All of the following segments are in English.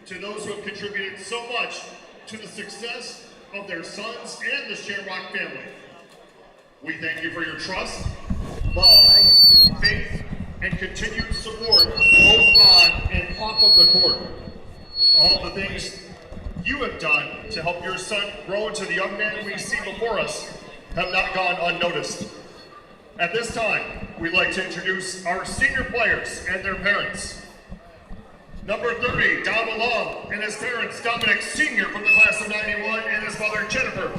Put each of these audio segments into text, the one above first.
to those who have contributed so much to the success of their sons and the Shamrock family. We thank you for your trust, love, faith, and continued support both on and off of the court. All the things you have done to help your son grow into the young man we see before us have not gone unnoticed. At this time, we'd like to introduce our senior players and their parents. Number 30, Dom Alum, and his parents, Dominic Sr. from the class of 91, and his mother, Jennifer.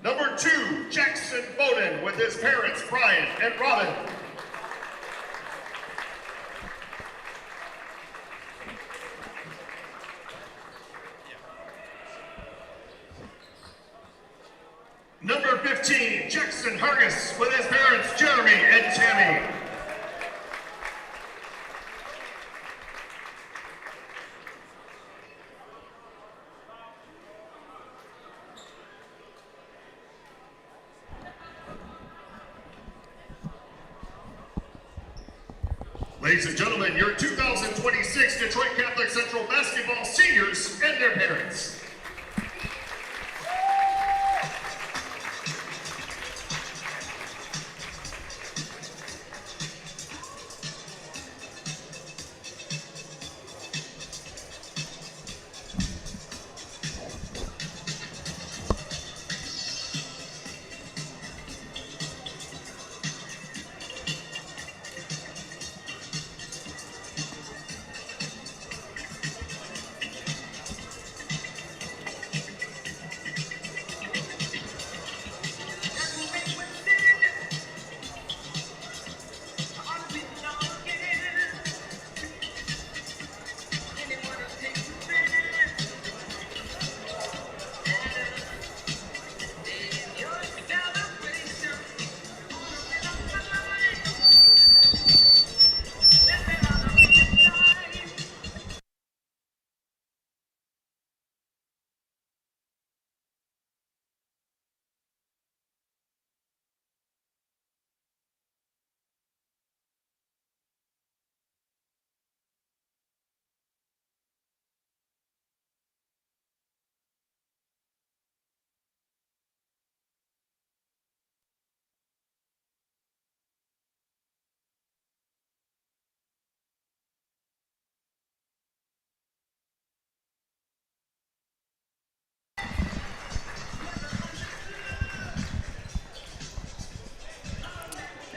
Number 2, Jackson Bowden, with his parents, Brian and Robin. Number 15, Jackson Hargis, with his parents, Jeremy and Tammy. Ladies and gentlemen, your 2026 Detroit Catholic Central Basketball seniors and their parents.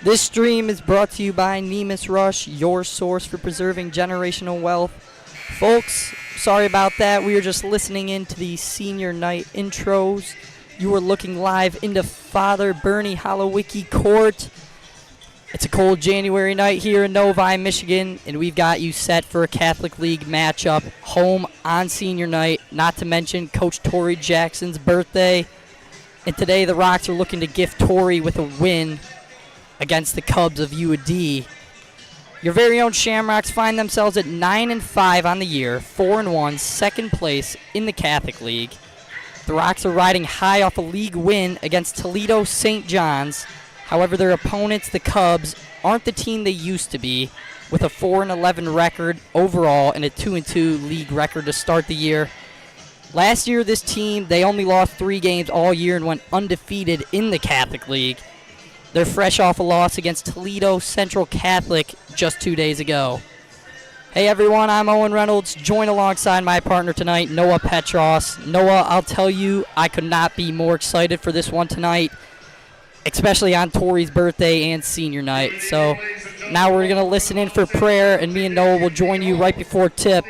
This stream is brought to you by Nemus Rush, your source for preserving generational wealth. Folks, sorry about that. We were just listening into the senior night intros. You were looking live into Father Bernie Holowicki Court. It's a cold January night here in Novi, Michigan, and we've got you set for a Catholic League matchup home on senior night, not to mention Coach Torrey Jackson's birthday. And today the Rocks are looking to gift Torrey with a win against the Cubs of U of D. Your very own Shamrocks find themselves at 9-5 on the year, 4-1, second place in the Catholic League. The Rocks are riding high off a league win against Toledo St. John's. However, their opponents, the Cubs, aren't the team they used to be, with a 4-11 record overall and a 2-2 league record to start the year. Last year, this team, they only lost 3 games all year and went undefeated in the Catholic League. They're fresh off a loss against Toledo Central Catholic just 2 days ago. Hey everyone, I'm Owen Reynolds, joined alongside my partner tonight, Noah Petros. Noah, I'll tell you, I could not be more excited for this one tonight, especially on Torrey's birthday and senior night. So now we're going to listen in for prayer, and me and Noah will join you right before tip.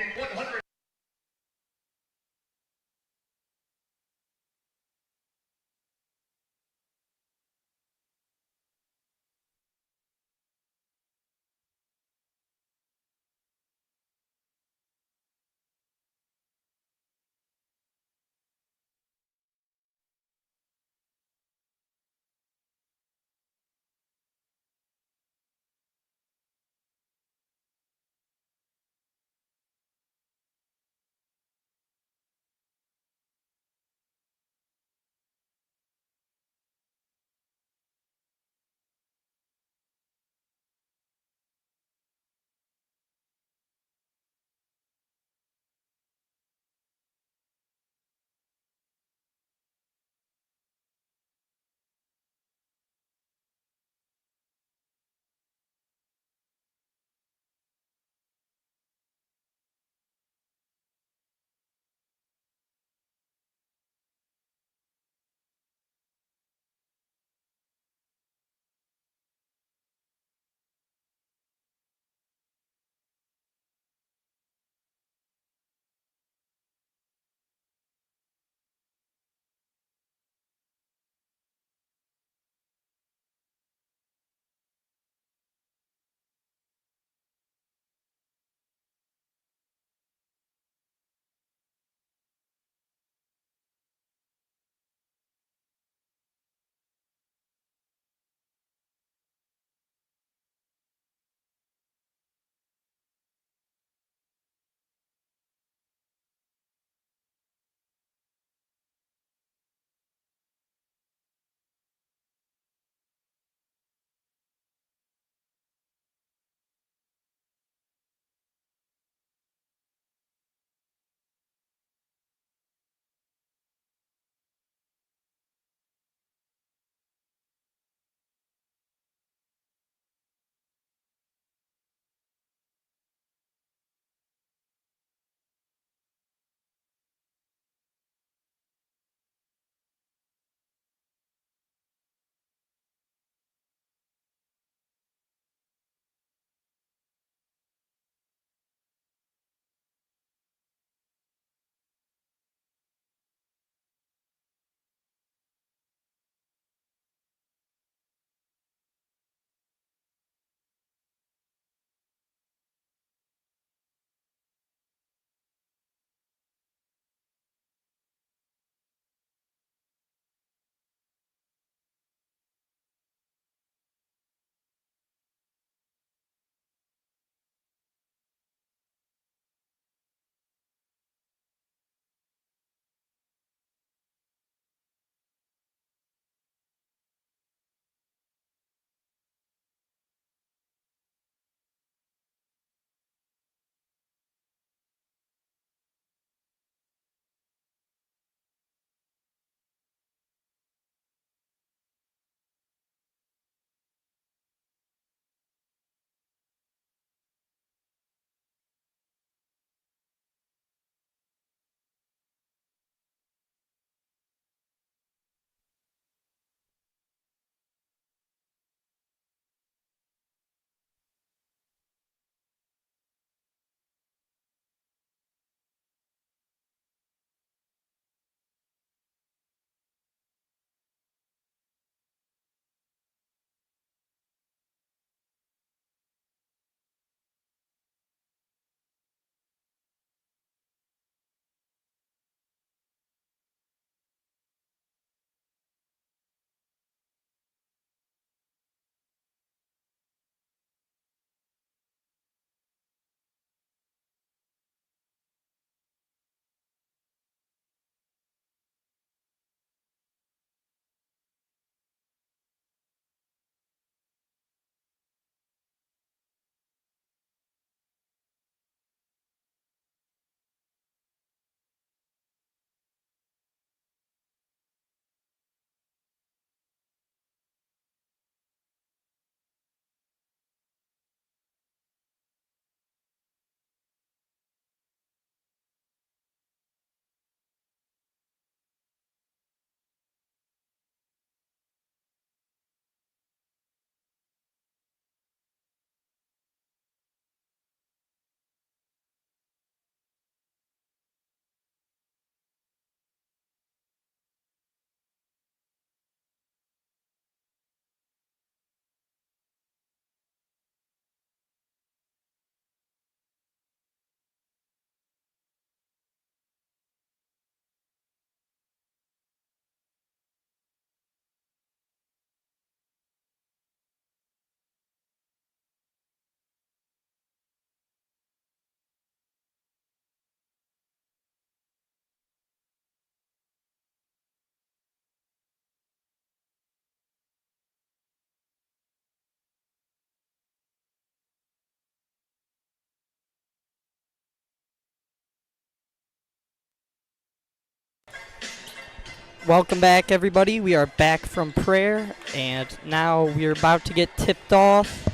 Welcome back, everybody. We are back from prayer, and now we're about to get tipped off.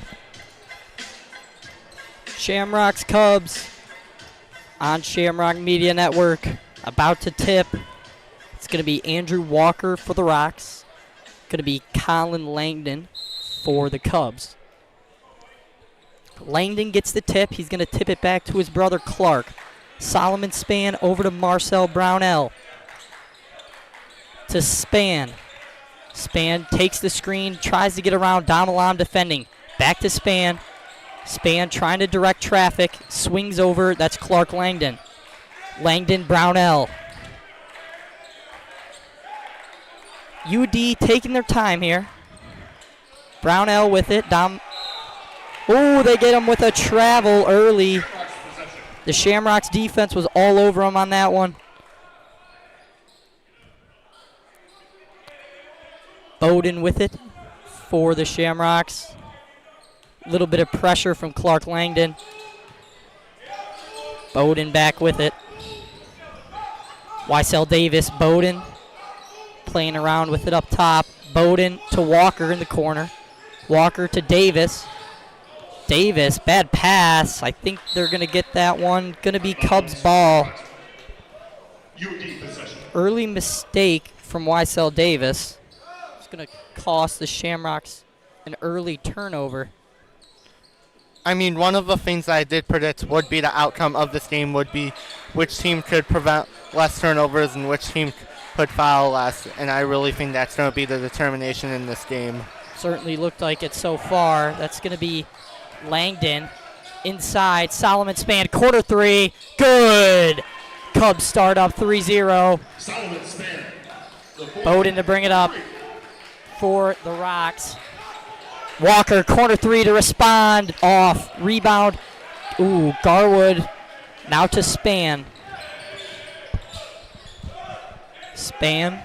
Shamrocks Cubs on Shamrock Media Network, about to tip. It's going to be Andrew Walker for the Rocks. Going to be Colin Langdon for the Cubs. Langdon gets the tip. He's going to tip it back to his brother Clark. Solomon Span over to Marcel Brownell. To Span. Span takes the screen, tries to get around Damalam defending. Back to Span. Span trying to direct traffic, swings over. That's Clark Langdon. Langdon, Brownell. UD taking their time here. Brownell with it. Oh, they get him with a travel early. The Shamrocks defense was all over him on that one. Bowden with it for the Shamrocks. A little bit of pressure from Clark Langdon. Bowden back with it. Weissel Davis, Bowden playing around with it up top. Bowden to Walker in the corner. Walker to Davis. Davis, bad pass. I think they're going to get that one. Going to be Cubs ball. Early mistake from Weissel Davis. It's going to cost the Shamrocks an early turnover. I mean, one of the things that I did predict would be the outcome of this game would be which team could prevent less turnovers and which team could foul less, and I really think that's going to be the determination in this game. Certainly looked like it so far. That's going to be Langdon inside. Solomon Span, corner three. Good. Cubs start up 3-0. Solomon Span. Bowden to bring it up for the Rocks. Walker, corner three to respond. Off. Rebound. Ooh, Garwood. Now to Span. Span,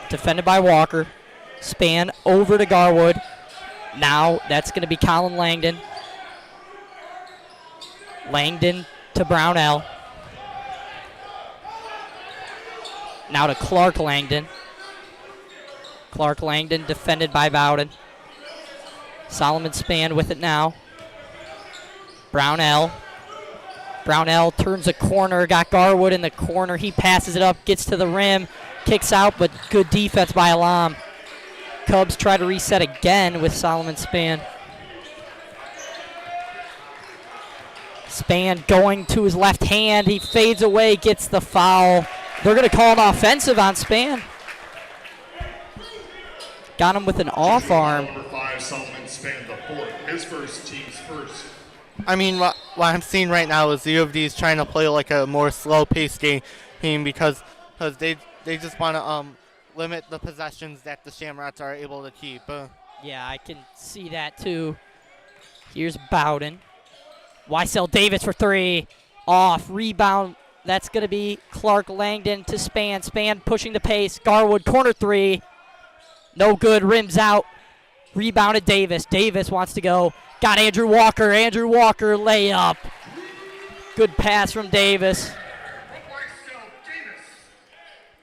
defended by Walker. Span over to Garwood. Now that's going to be Colin Langdon. Langdon to Brownell. Now to Clark Langdon. Clark Langdon defended by Bowden. Solomon Span with it now. Brownell. Brownell turns a corner, got Garwood in the corner. He passes it up, gets to the rim, kicks out, but good defense by Alam. Cubs try to reset again with Solomon Span. Span going to his left hand. He fades away, gets the foul. They're going to call an offensive on Span. Got him with an off arm. Number 5, Solomon Span, the fourth. His first, team's first. I mean, what I'm seeing right now is the U of D is trying to play like a more slow-paced game because they just want to limit the possessions that the Shamrocks are able to keep. Yeah, I can see that too. Here's Bowden. Weissel Davis for three. Off. Rebound. That's going to be Clark Langdon to Span. Span pushing the pace. Garwood, corner three. No good. Rims out. Rebounded Davis. Davis wants to go. Got Andrew Walker. Andrew Walker layup. Good pass from Davis.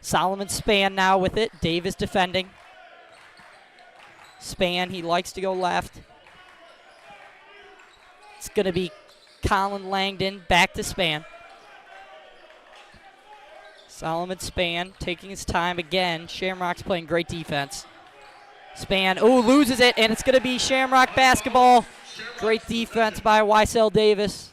Solomon Span now with it. Davis defending. Span, he likes to go left. It's going to be Colin Langdon back to Span. Solomon Span taking his time again. Shamrock's playing great defense. Span, loses it, and it's going to be Shamrock basketball. Great defense by Weissel Davis.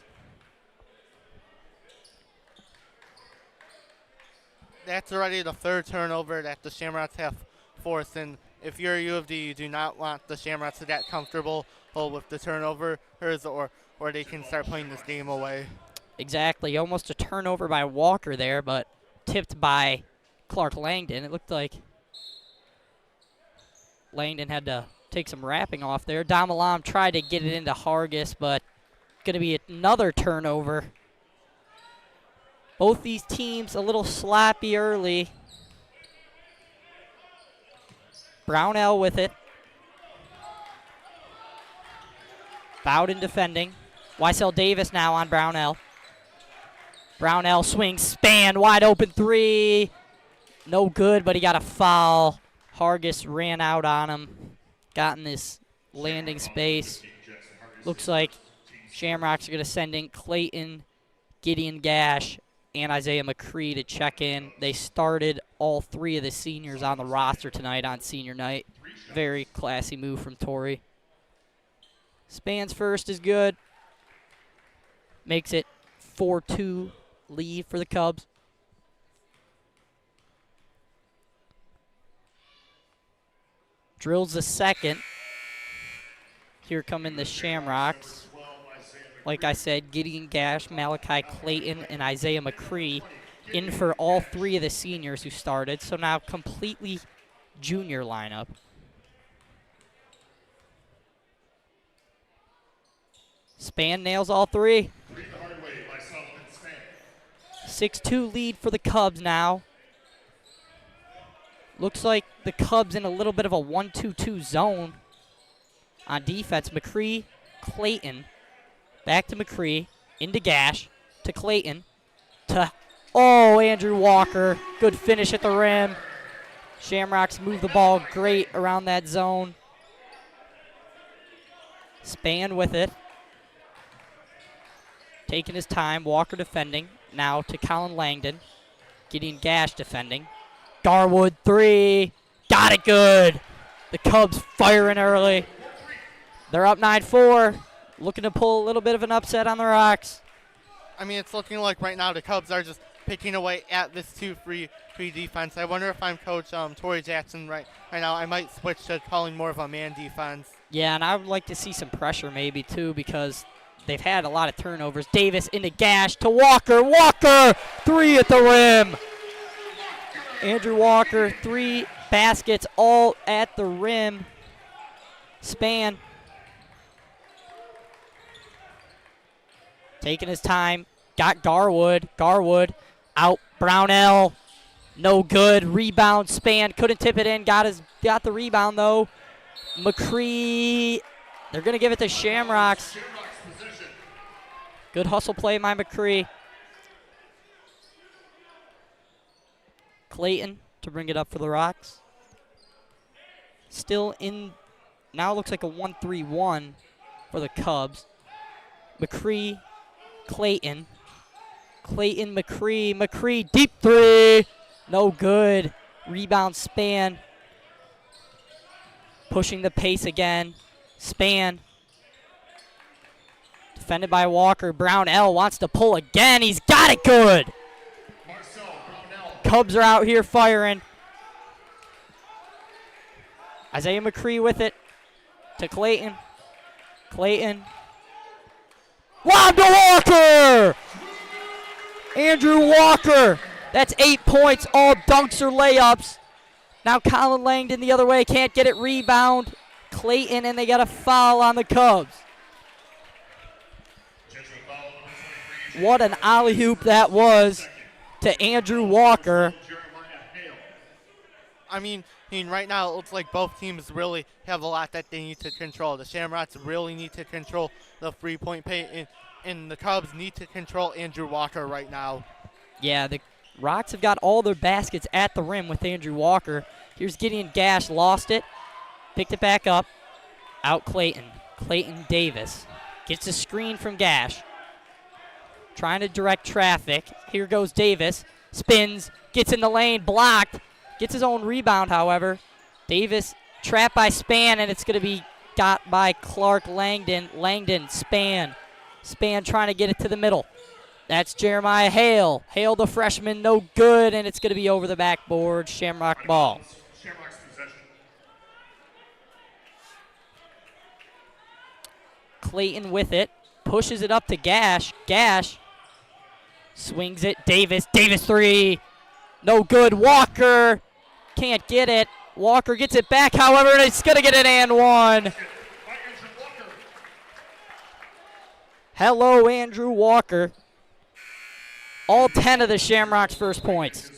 That's already the third turnover that the Shamrocks have forced, and if you're U of D, you do not want the Shamrocks to get comfortable with the turnovers or they can start playing this game away. Exactly. Almost a turnover by Walker there, but tipped by Clark Langdon. It looked like Langdon had to take some wrapping off there. Damalam tried to get it into Hargis, but going to be another turnover. Both these teams a little sloppy early. Brownell with it. Bowden defending. Weissel Davis now on Brownell. Brownell swings, Span, wide open three. No good, but he got a foul. Hargis ran out on him. Got in this landing space. Looks like Shamrocks are going to send in Clayton, Gideon Gash, and Isaiah McCree to check in. They started all three of the seniors on the roster tonight on senior night. Very classy move from Torrey. Spans first is good. Makes it 4-2 lead for the Cubs. Drills the second. Here come in the Shamrocks. Like I said, Gideon Gash, Malachi Clayton, and Isaiah McCree in for all three of the seniors who started. So now completely junior lineup. Span nails all three. 6-2 lead for the Cubs now. Looks like the Cubs in a little bit of a 1-2-2 zone on defense. McCree, Clayton, back to McCree, into Gash, to Clayton, to, Andrew Walker. Good finish at the rim. Shamrocks move the ball great around that zone. Span with it. Taking his time, Walker defending. Now to Colin Langdon. Gideon Gash defending. Garwood three. Got it good. The Cubs firing early. They're up 9-4. Looking to pull a little bit of an upset on the Rocks. I mean, it's looking like right now the Cubs are just picking away at this 2-3 defense. I wonder if I'm Coach Torrey Jackson right now. I might switch to calling more of a man defense. Yeah, and I would like to see some pressure maybe too, because they've had a lot of turnovers. Davis into Gash to Walker. Walker, three at the rim. Andrew Walker, 3 baskets all at the rim. Span. Taking his time. Got Garwood. Garwood out. Brownell. No good. Rebound. Span. Couldn't tip it in. Got the rebound though. McCree. They're going to give it to Shamrocks. Good hustle play by McCree. Clayton to bring it up for the Rocks. Still in, now it looks like a 1-3-1 for the Cubs. McCree, Clayton. Clayton, McCree. McCree, deep three. No good. Rebound, Span. Pushing the pace again. Span. Defended by Walker. Brownell wants to pull again. He's got it good. Cubs are out here firing. Isaiah McCree with it to Clayton. Clayton. Lob to Walker! Andrew Walker. That's 8 points. All dunks or layups. Now Colin Langdon the other way. Can't get it. Rebound. Clayton, and they got a foul on the Cubs. What an alley-oop that was to Andrew Walker. I mean, right now it looks like both teams really have a lot that they need to control. The Shamrocks really need to control the three-point paint, and the Cubs need to control Andrew Walker right now. Yeah, the Rocks have got all their baskets at the rim with Andrew Walker. Here's Gideon Gash, lost it, picked it back up. Out Clayton. Clayton Davis gets a screen from Gash. Trying to direct traffic. Here goes Davis. Spins. Gets in the lane. Blocked. Gets his own rebound, however. Davis trapped by Span, and it's going to be got by Clark Langdon. Langdon, Span. Span trying to get it to the middle. That's Jeremiah Hale. Hale, the freshman, no good, and it's going to be over the backboard. Shamrock ball. Clayton with it. Pushes it up to Gash. Gash swings it. Davis. Davis three. No good. Walker can't get it. Walker gets it back, however, and it's going to get an and one. Hello, Andrew Walker. All 10 of the Shamrocks' first points.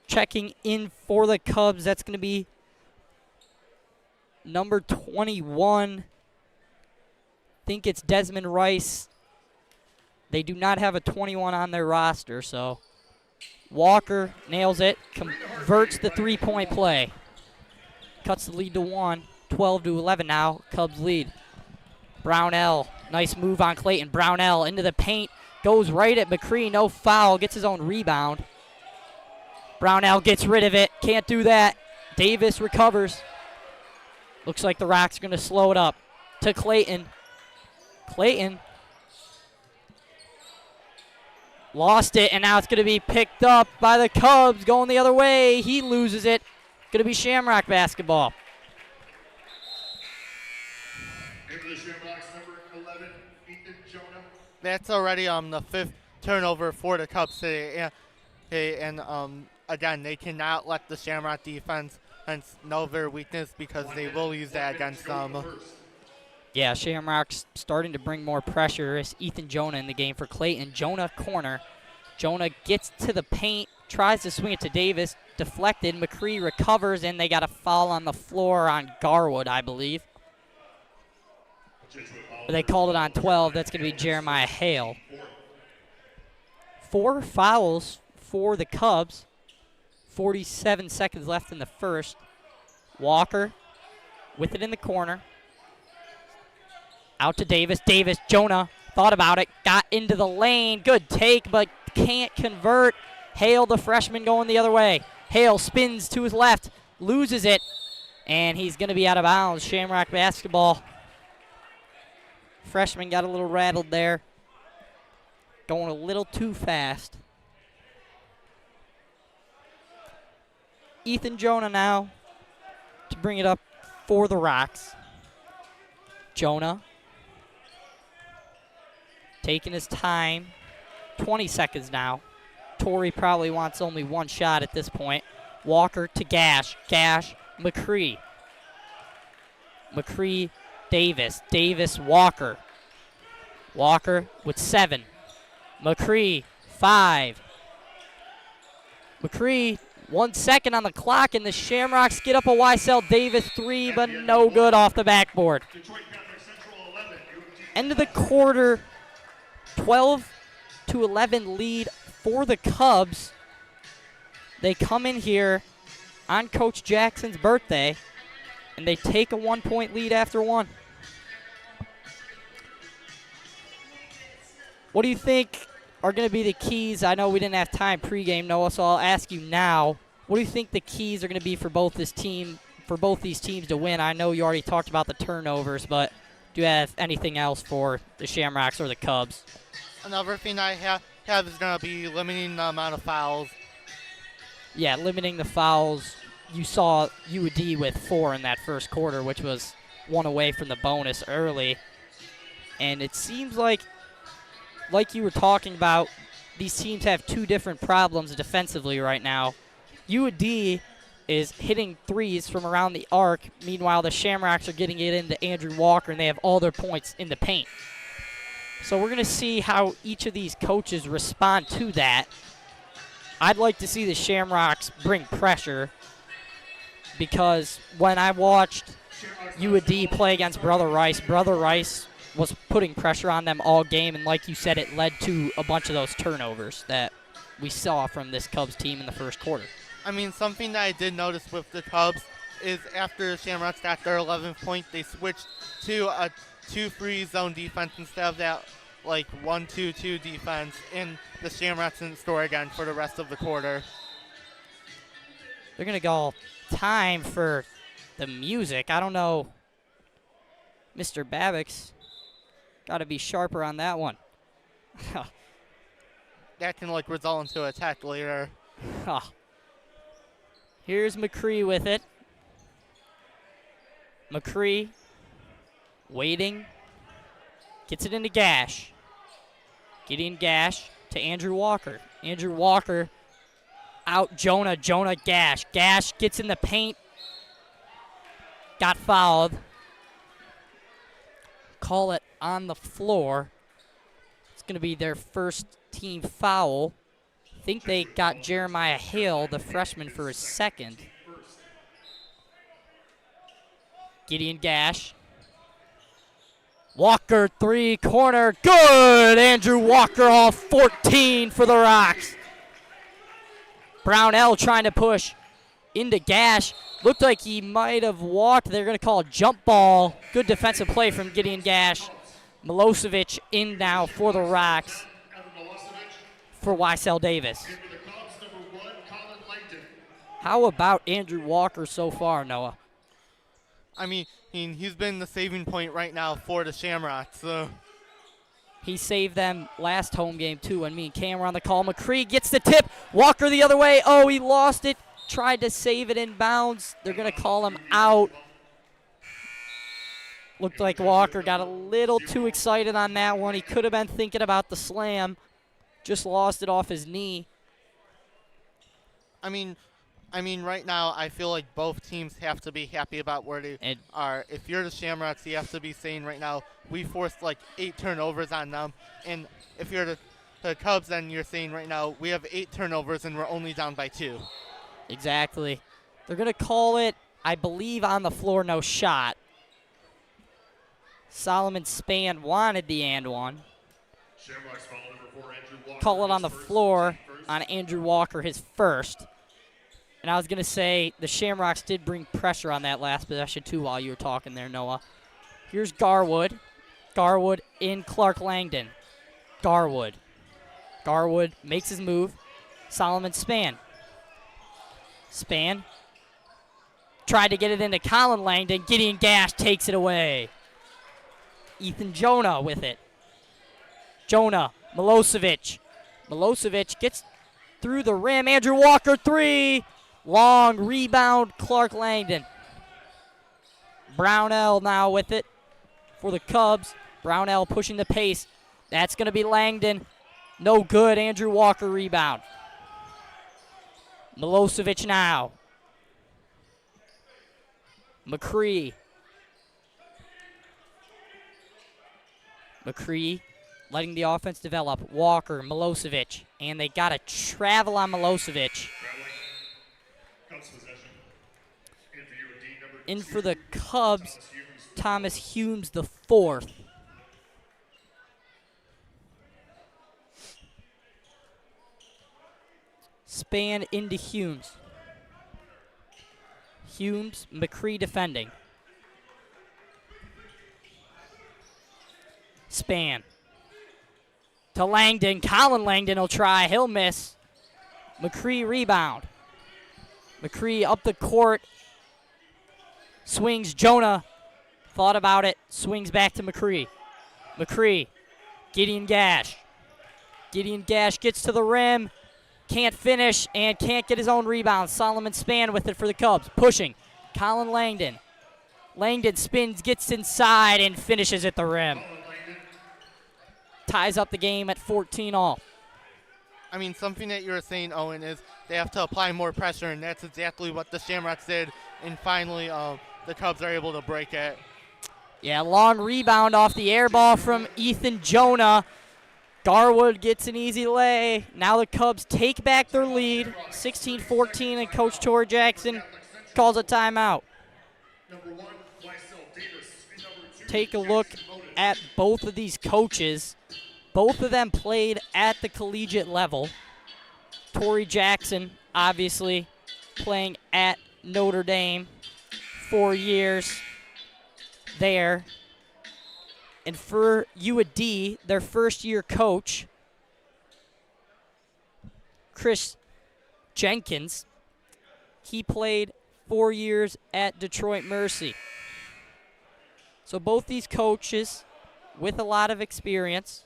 Checking in for the Cubs, that's going to be number 21. I think it's Desmond Rice. They do not have a 21 on their roster, so Walker nails it, converts the three-point play. Cuts the lead to 1, 12-11 now, Cubs lead. Brownell, nice move on Clayton. Brownell into the paint, goes right at McCree, no foul, gets his own rebound. Brownell gets rid of it, can't do that. Davis recovers. Looks like the Rocks are going to slow it up to Clayton. Clayton lost it, and now it's going to be picked up by the Cubs going the other way. He loses it. Going to be Shamrock basketball. Into the Shamrocks, number 11, Ethan Jonah. That's already the 5th turnover for the Cubs today. And again, they cannot let the Shamrock defense know their weakness because they will use that against them. Yeah, Shamrock's starting to bring more pressure. It's Ethan Jonah in the game for Clayton. Jonah corner. Jonah gets to the paint, tries to swing it to Davis. Deflected. McCree recovers, and they got a foul on the floor on Garwood, I believe. But they called it on 12. That's going to be Jeremiah Hale. 4 fouls for the Cubs. 47 seconds left in the first. Walker with it in the corner. Out to Davis. Davis, Jonah thought about it, got into the lane. Good take, but can't convert. Hale, the freshman, going the other way. Hale spins to his left, loses it, and he's going to be out of bounds. Shamrock basketball. Freshman got a little rattled there. Going a little too fast. Ethan Jonah now to bring it up for the Rocks. Jonah taking his time. 20 seconds now. Torrey probably wants only one shot at this point. Walker to Gash. Gash, McCree. McCree, Davis. Davis, Walker. Walker with 7. McCree, 5. McCree, 1 second on the clock, and the Shamrocks get up a YSL Davis 3, but no good off the backboard. End of the quarter, 12-11 lead for the Cubs. They come in here on Coach Jackson's birthday, and they take a 1-point lead after 1. What do you think are going to be the keys? I know we didn't have time pregame, Noah, so I'll ask you now. What do you think the keys are going to be for both these teams to win? I know you already talked about the turnovers, but do you have anything else for the Shamrocks or the Cubs? Another thing I have is going to be limiting the amount of fouls. Yeah, limiting the fouls. You saw U of D with 4 in that first quarter, which was 1 away from the bonus early. And it seems like you were talking about, these teams have 2 different problems defensively right now. U of D is hitting threes from around the arc. Meanwhile, the Shamrocks are getting it into Andrew Walker, and they have all their points in the paint. So we're going to see how each of these coaches respond to that. I'd like to see the Shamrocks bring pressure, because when I watched U of D play against Brother Rice was putting pressure on them all game, and like you said, it led to a bunch of those turnovers that we saw from this Cubs team in the first quarter. I mean, something that I did notice with the Cubs is after the Shamrocks got their 11th point, they switched to a 2-3 zone defense instead of that 1-2-2 defense, and the Shamrocks didn't score again for the rest of the quarter. They're going to go time for the music. I don't know. Mr. Babbitt's got to be sharper on that one. That can result into a attack later. Here's McCree with it. McCree waiting. Gets it into Gash. Getting Gash to Andrew Walker. Andrew Walker out Jonah. Jonah, Gash. Gash gets in the paint. Got fouled. Call it on the floor. It's going to be their first team foul. I think they got Jeremiah Hale, the freshman, for his second. Gideon Gash. Walker, three, corner, good! Andrew Walker, all 14 for the Rocks. Brownell trying to push into Gash. Looked like he might have walked. They're going to call a jump ball. Good defensive play from Gideon Gash. Milosevic in now for the Rocks for Weissel Davis. How about Andrew Walker so far, Noah? I mean, he's been the saving point right now for the Shamrocks. So. He saved them last home game, too, when me and Cam were on the call. McCree gets the tip. Walker the other way. Oh, he lost it. Tried to save it in bounds. They're going to call him out. Looked like Walker got a little too excited on that one. He could have been thinking about the slam. Just lost it off his knee. I mean, right now, I feel like both teams have to be happy about where they are. If you're the Shamrocks, you have to be saying right now, we forced like 8 turnovers on them. And if you're the Cubs, then you're saying right now, we have 8 turnovers and we're only down by 2. Exactly. They're going to call it, I believe, on the floor, no shot. Solomon Span wanted the and one. Call it on the floor on Andrew Walker, his first. And I was going to say the Shamrocks did bring pressure on that last possession, too, while you were talking there, Noah. Here's Garwood. Garwood in Clark Langdon. Garwood. Garwood makes his move. Solomon Span. Span. Tried to get it into Colin Langdon. Gideon Gash takes it away. Ethan Jonah with it. Jonah. Milosevic. Milosevic gets through the rim. Andrew Walker, three. Long rebound, Clark Langdon. Brownell now with it for the Cubs. Brownell pushing the pace. That's going to be Langdon. No good. Andrew Walker rebound. Milosevic now. McCree. McCree letting the offense develop. Walker, Milosevic. And they got to travel on Milosevic. In for the Cubs, Thomas Humes the fourth. Span into Humes. Humes, McCree defending. Span. To Langdon. Colin Langdon will try. He'll miss. McCree rebound. McCree up the court. Swings. Jonah thought about it. Swings back to McCree. McCree. Gideon Gash. Gideon Gash gets to the rim. Can't finish and can't get his own rebound. Solomon Span with it for the Cubs. Pushing. Colin Langdon. Langdon spins, gets inside, and finishes at the rim. Ties up the game at 14 all. I mean, something that you were saying, Owen, is they have to apply more pressure, and that's exactly what the Shamrocks did. And finally, the Cubs are able to break it. Yeah, long rebound off the air ball from Ethan Jonah. Garwood gets an easy lay. Now the Cubs take back their lead, 16-14, and Coach Tori Jackson calls a timeout. Take a look at both of these coaches. Both of them played at the collegiate level. Tori Jackson, obviously, playing at Notre Dame, 4 years there. And for U of D, their first-year coach, Chris Jenkins, he played 4 years at Detroit Mercy. So both these coaches with a lot of experience.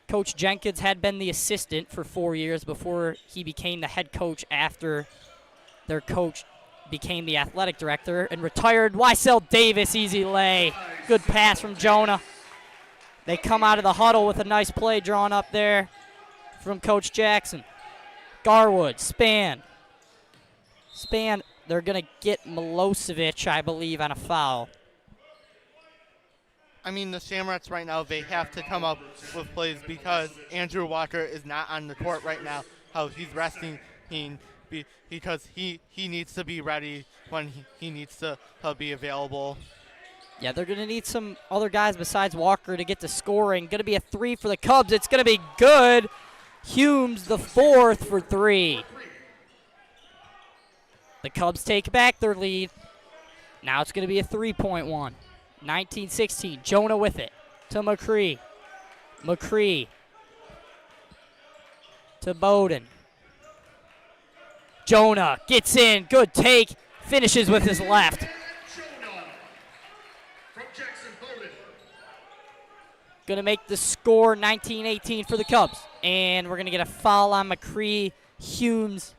Coach Jenkins had been the assistant for 4 years before he became the head coach after their coach became the athletic director and retired. Weissel Davis, easy lay. Good pass from Jonah. They come out of the huddle with a nice play drawn up there from Coach Jackson. Garwood, Span. Span, they're going to get Milosevic, I believe, on a foul. I mean, the Shamrocks right now, they have to come up with plays because Andrew Walker is not on the court right now. How he's resting because he needs to be ready when he needs to be available. Yeah, they're going to need some other guys besides Walker to get to scoring. Going to be a 3 for the Cubs. It's going to be good. Humes, the 4th for 3. The Cubs take back their lead. Now it's going to be a 3-point one. 19-16. Jonah with it to McCree. McCree to Bowden. Jonah gets in. Good take. Finishes with his left. Jonah from Jackson Bowden. Going to make the score 19-18 for the Cubs. And we're going to get a foul on McCree. Humes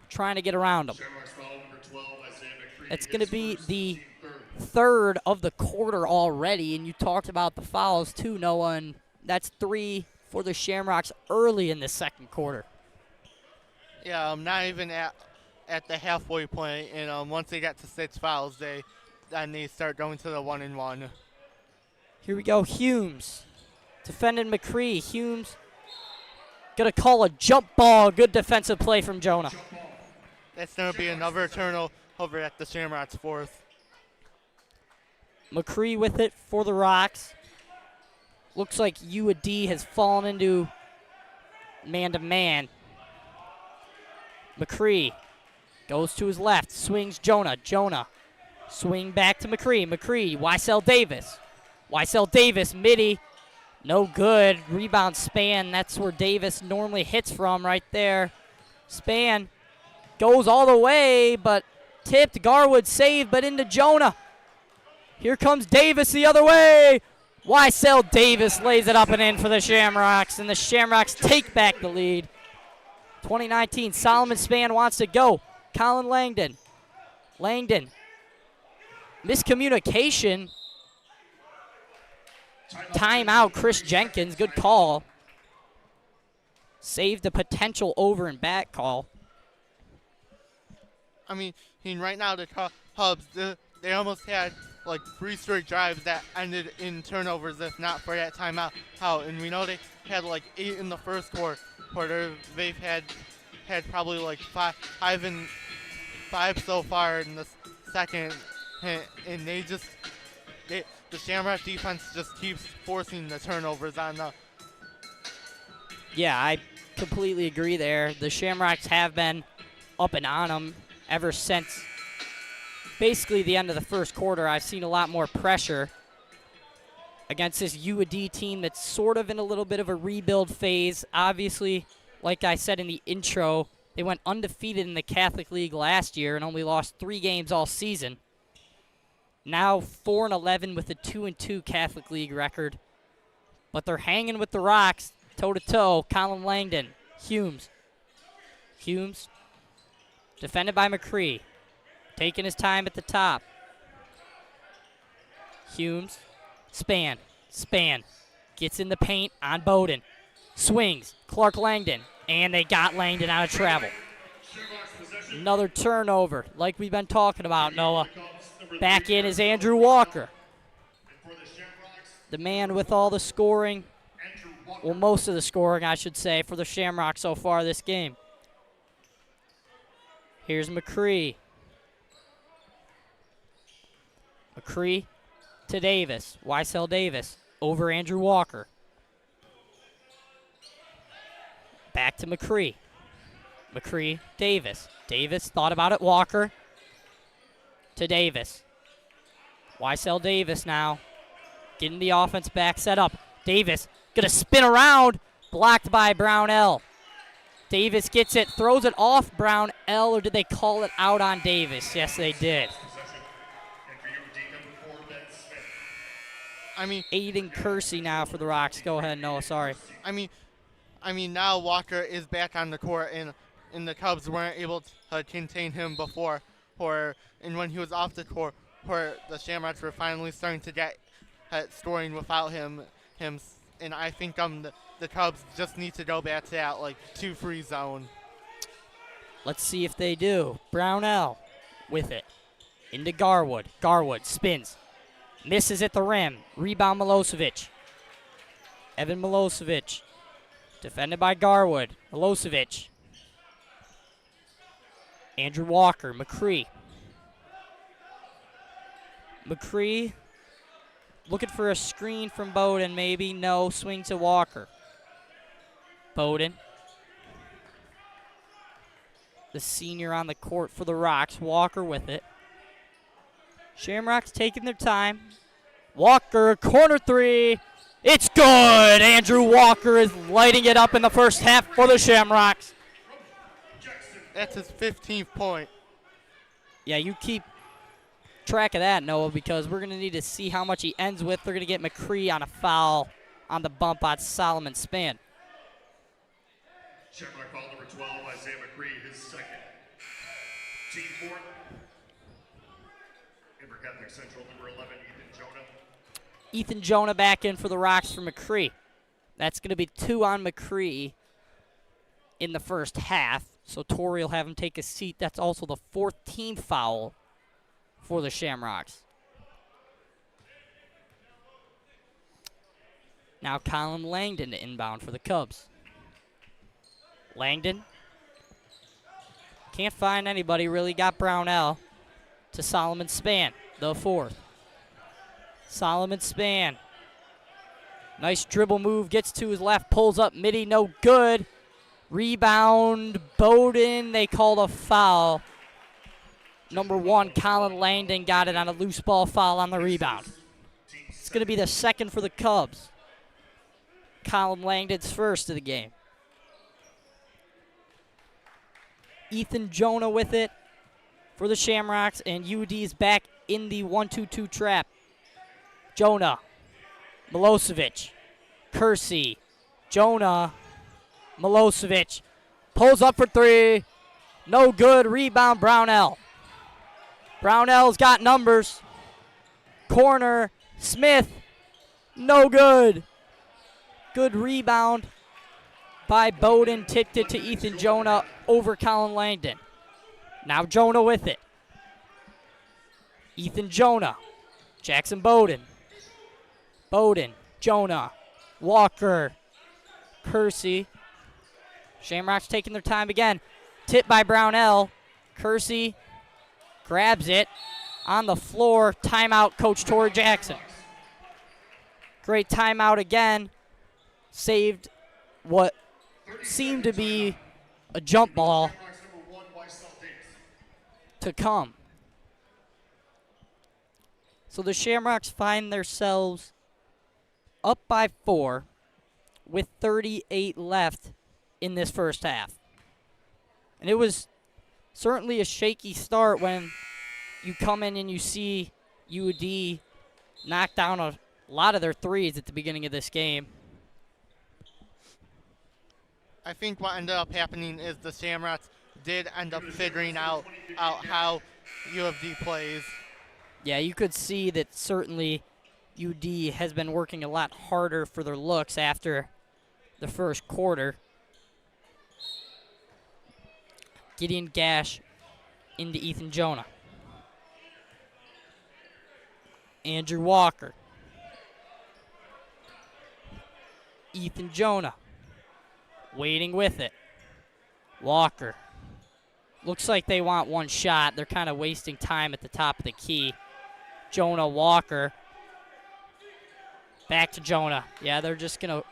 trying to get around him. Shamrocks foul number 12, Isaiah McCree. It's going to be His the first, 3rd of the quarter already, and you talked about the fouls too, Noah, and that's 3 for the Shamrocks early in the second quarter. Yeah, not even at the halfway point, and once they get to 6 fouls, they start going to the 1-and-1. Here we go, Humes defending McCree. Humes gonna call a jump ball. Good defensive play from Jonah. That's going to be another turnover at the Shamrocks' 4th. McCree with it for the Rocks. Looks like U of D has fallen into man-to-man. McCree goes to his left, swings Jonah. Jonah swing back to McCree. McCree, Weissel Davis. Weissel Davis, midi, no good. Rebound Span, that's where Davis normally hits from right there. Span goes all the way, but tipped. Garwood saved, but into Jonah. Here comes Davis the other way. Weissel Davis lays it up and in for the Shamrocks, and the Shamrocks take back the lead. 2019, Solomon Span wants to go. Colin Langdon. Langdon. Miscommunication. Timeout, Chris Jenkins. Good call. Saved the potential over and back call. I mean, right now the Cubs, they almost had like 3 straight drives that ended in turnovers if not for that timeout. And we know they had like 8 in the first quarter. They've had probably like 5 so far in the second, and the Shamrock defense just keeps forcing the turnovers on the. Yeah, I completely agree there. The Shamrocks have been up and on them ever since basically the end of the first quarter. I've seen a lot more pressure against this U of D team that's sort of in a little bit of a rebuild phase. Obviously, like I said in the intro, they went undefeated in the Catholic League last year and only lost 3 games all season. Now 4-11 with a 2-2 Catholic League record. But they're hanging with the Rocks toe-to-toe. Colin Langdon. Humes. Humes. Defended by McCree. Taking his time at the top. Humes. Span. Gets in the paint on Bowden. Swings. Clark Langdon. And they got Langdon out of travel. Another turnover, like we've been talking about, Noah. Back in is Andrew Walker. The man with all the scoring. Well, most of the scoring, I should say, for the Shamrocks so far this game. Here's McCree. McCree to Davis. Weissel Davis over Andrew Walker. Back to McCree. McCree, Davis. Davis thought about it. Walker to Davis. Weissel Davis now. Getting the offense back set up. Davis gonna spin around. Blocked by Brownell. Davis gets it, throws it off Brownell, or did they call it out on Davis? Yes, they did. I mean, Aiden Kersey now for the Rocks. Go ahead, Noah. Sorry. I mean, now Walker is back on the court, and the Cubs weren't able to contain him before, and when he was off the court, the Shamrocks were finally starting to get scoring without him, and I think the Cubs just need to go back to that like 2-free zone. Let's see if they do. Brownell with it into Garwood. Garwood spins, misses at the rim. Rebound Milosevic. Evan Milosevic. Defended by Garwood. Milosevic. Andrew Walker. McCree. McCree Looking for a screen from Bowden, maybe. No, swing to Walker. Bowden. The senior on the court for the Rocks. Walker with it. Shamrocks taking their time. Walker, corner three. It's good! Andrew Walker is lighting it up in the first half for the Shamrocks. That's his 15th point. Yeah, you keep track of that, Noah, because we're going to need to see how much he ends with. They're going to get McCree on a foul on the bump on Solomon Span. Shamrock foul number 12, Isaiah McCree, his second. Team fourth. Amber Catholic Central, number 11, Ethan Jonah. Ethan Jonah back in for the Rocks for McCree. That's going to be 2 on McCree in the first half. So Torrey will have him take a seat. That's also the 14th foul for the Shamrocks. Now Colin Langdon to inbound for the Cubs. Langdon. Can't find anybody really. Got Brownell to Solomon Span, the 4th. Solomon Span. Nice dribble move. Gets to his left. Pulls up. Midi. No good. Rebound. Bowden. They called a foul. Number 1, Colin Langdon got it on a loose ball foul on the rebound. It's going to be the second for the Cubs. Colin Langdon's first of the game. Ethan Jonah with it for the Shamrocks, and UD is back in the 1-2-2 trap. Jonah, Milosevic, Kersey, Jonah, Milosevic, pulls up for 3, no good, rebound Brownell. Brownell's got numbers. Corner, Smith, no good. Good rebound by Bowden, tipped it to Ethan Jonah over Colin Langdon. Now Jonah with it. Ethan Jonah, Jackson Bowden. Bowden, Jonah, Walker, Kersey. Shamrocks taking their time again. Tipped by Brownell. Kersey grabs it on the floor. Timeout, Coach Torrey Jackson. Great timeout again. Saved what seemed to be a jump ball to come. So the Shamrocks find themselves up by 4 with 38 left in this first half. And it was certainly a shaky start when you come in and you see UD knock down a lot of their threes at the beginning of this game. I think what ended up happening is the Shamrocks did end up figuring out how U of D plays. Yeah, you could see that certainly UD has been working a lot harder for their looks after the first quarter. Gideon Gash into Ethan Jonah. Andrew Walker. Ethan Jonah. Waiting with it. Walker. Looks like they want one shot. They're kind of wasting time at the top of the key. Jonah, Walker. Back to Jonah. Yeah, they're just going to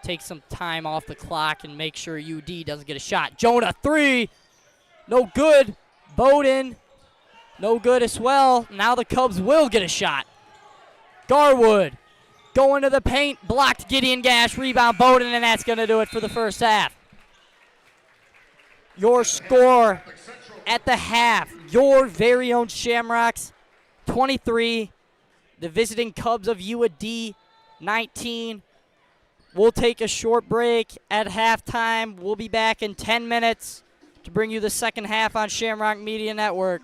take some time off the clock and make sure UD doesn't get a shot. Jonah, 3. No good. Bowden. No good as well. Now the Cubs will get a shot. Garwood. Going to the paint. Blocked Gideon Gash. Rebound Bowden, and that's going to do it for the first half. Your score at the half. Your very own Shamrocks, 23. The visiting Cubs of U of D, 19. We'll take a short break at halftime. We'll be back in 10 minutes to bring you the second half on Shamrock Media Network.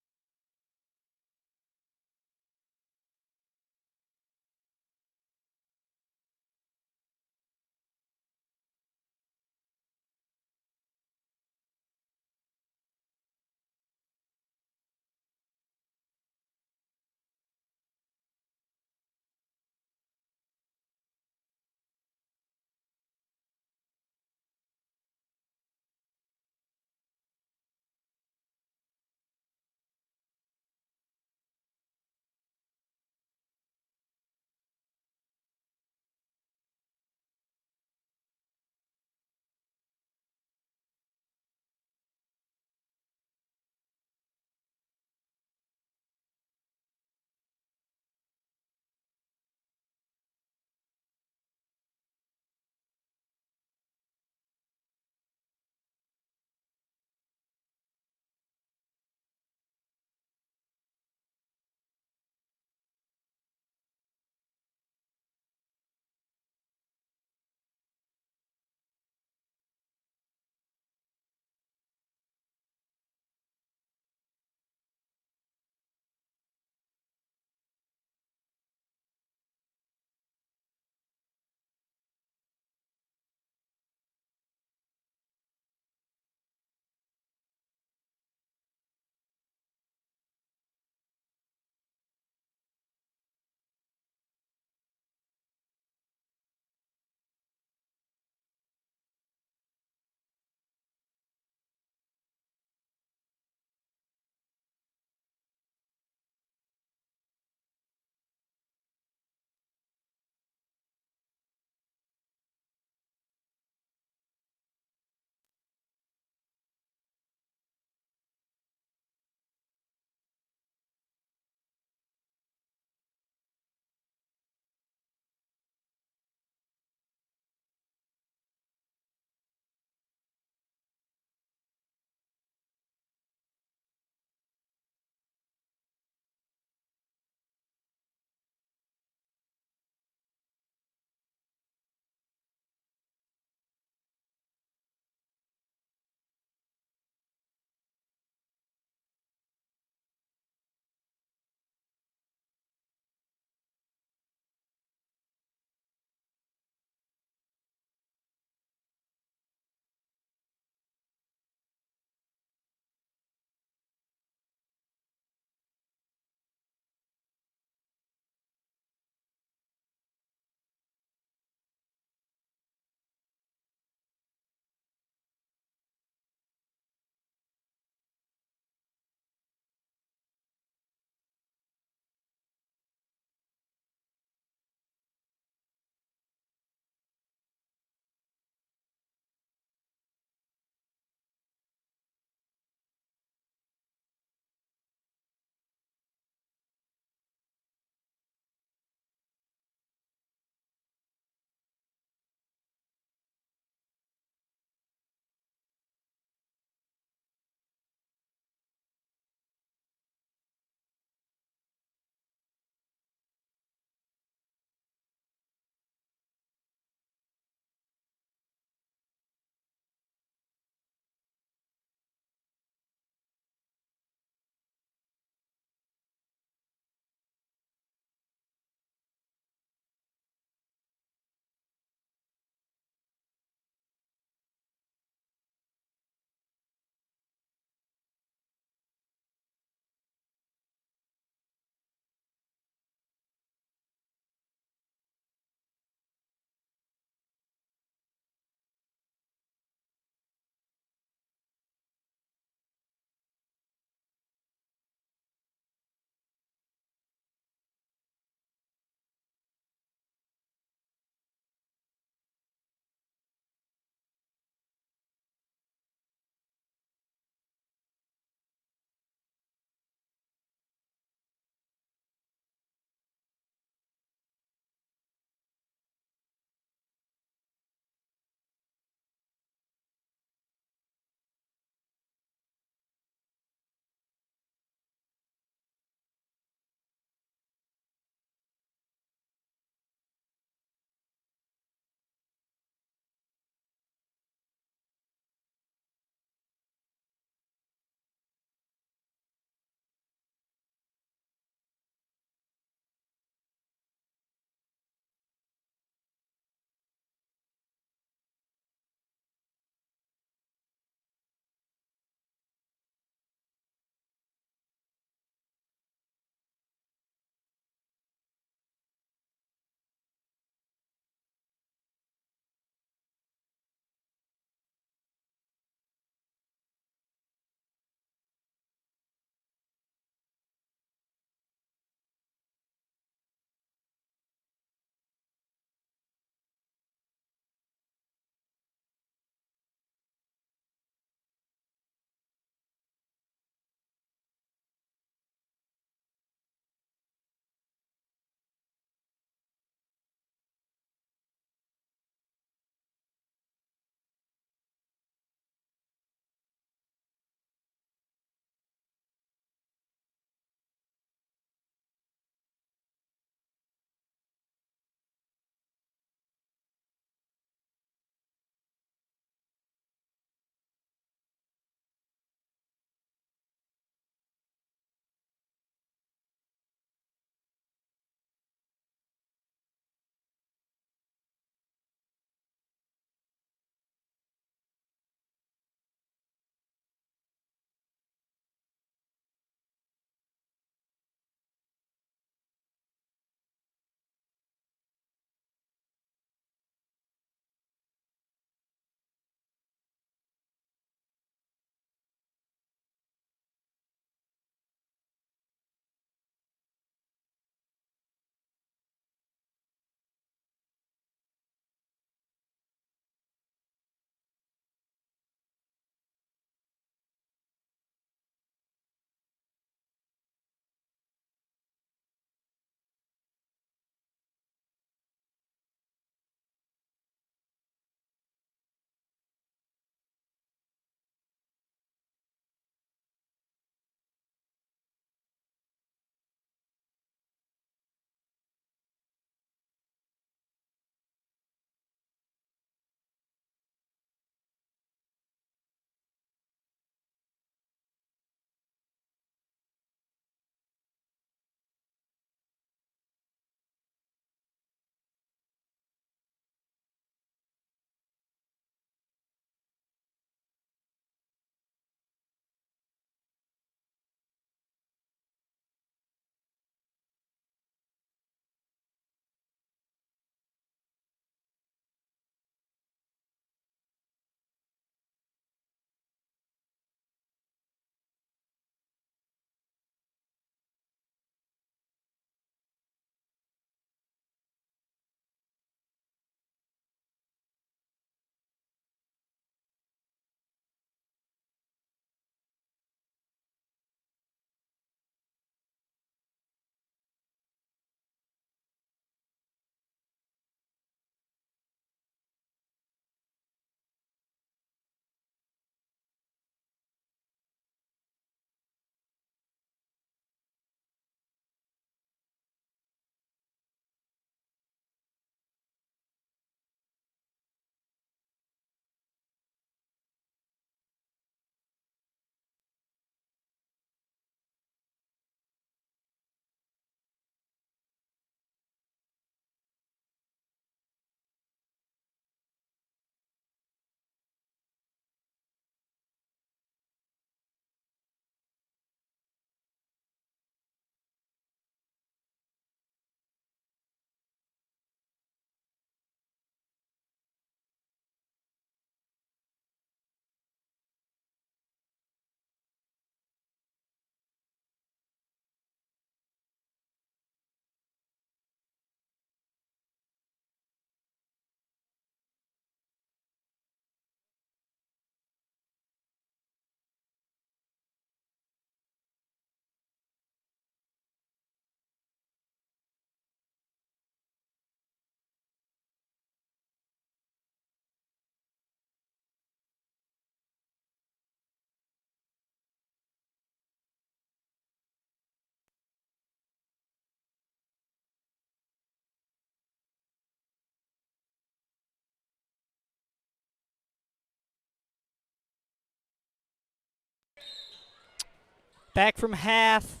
Back from half.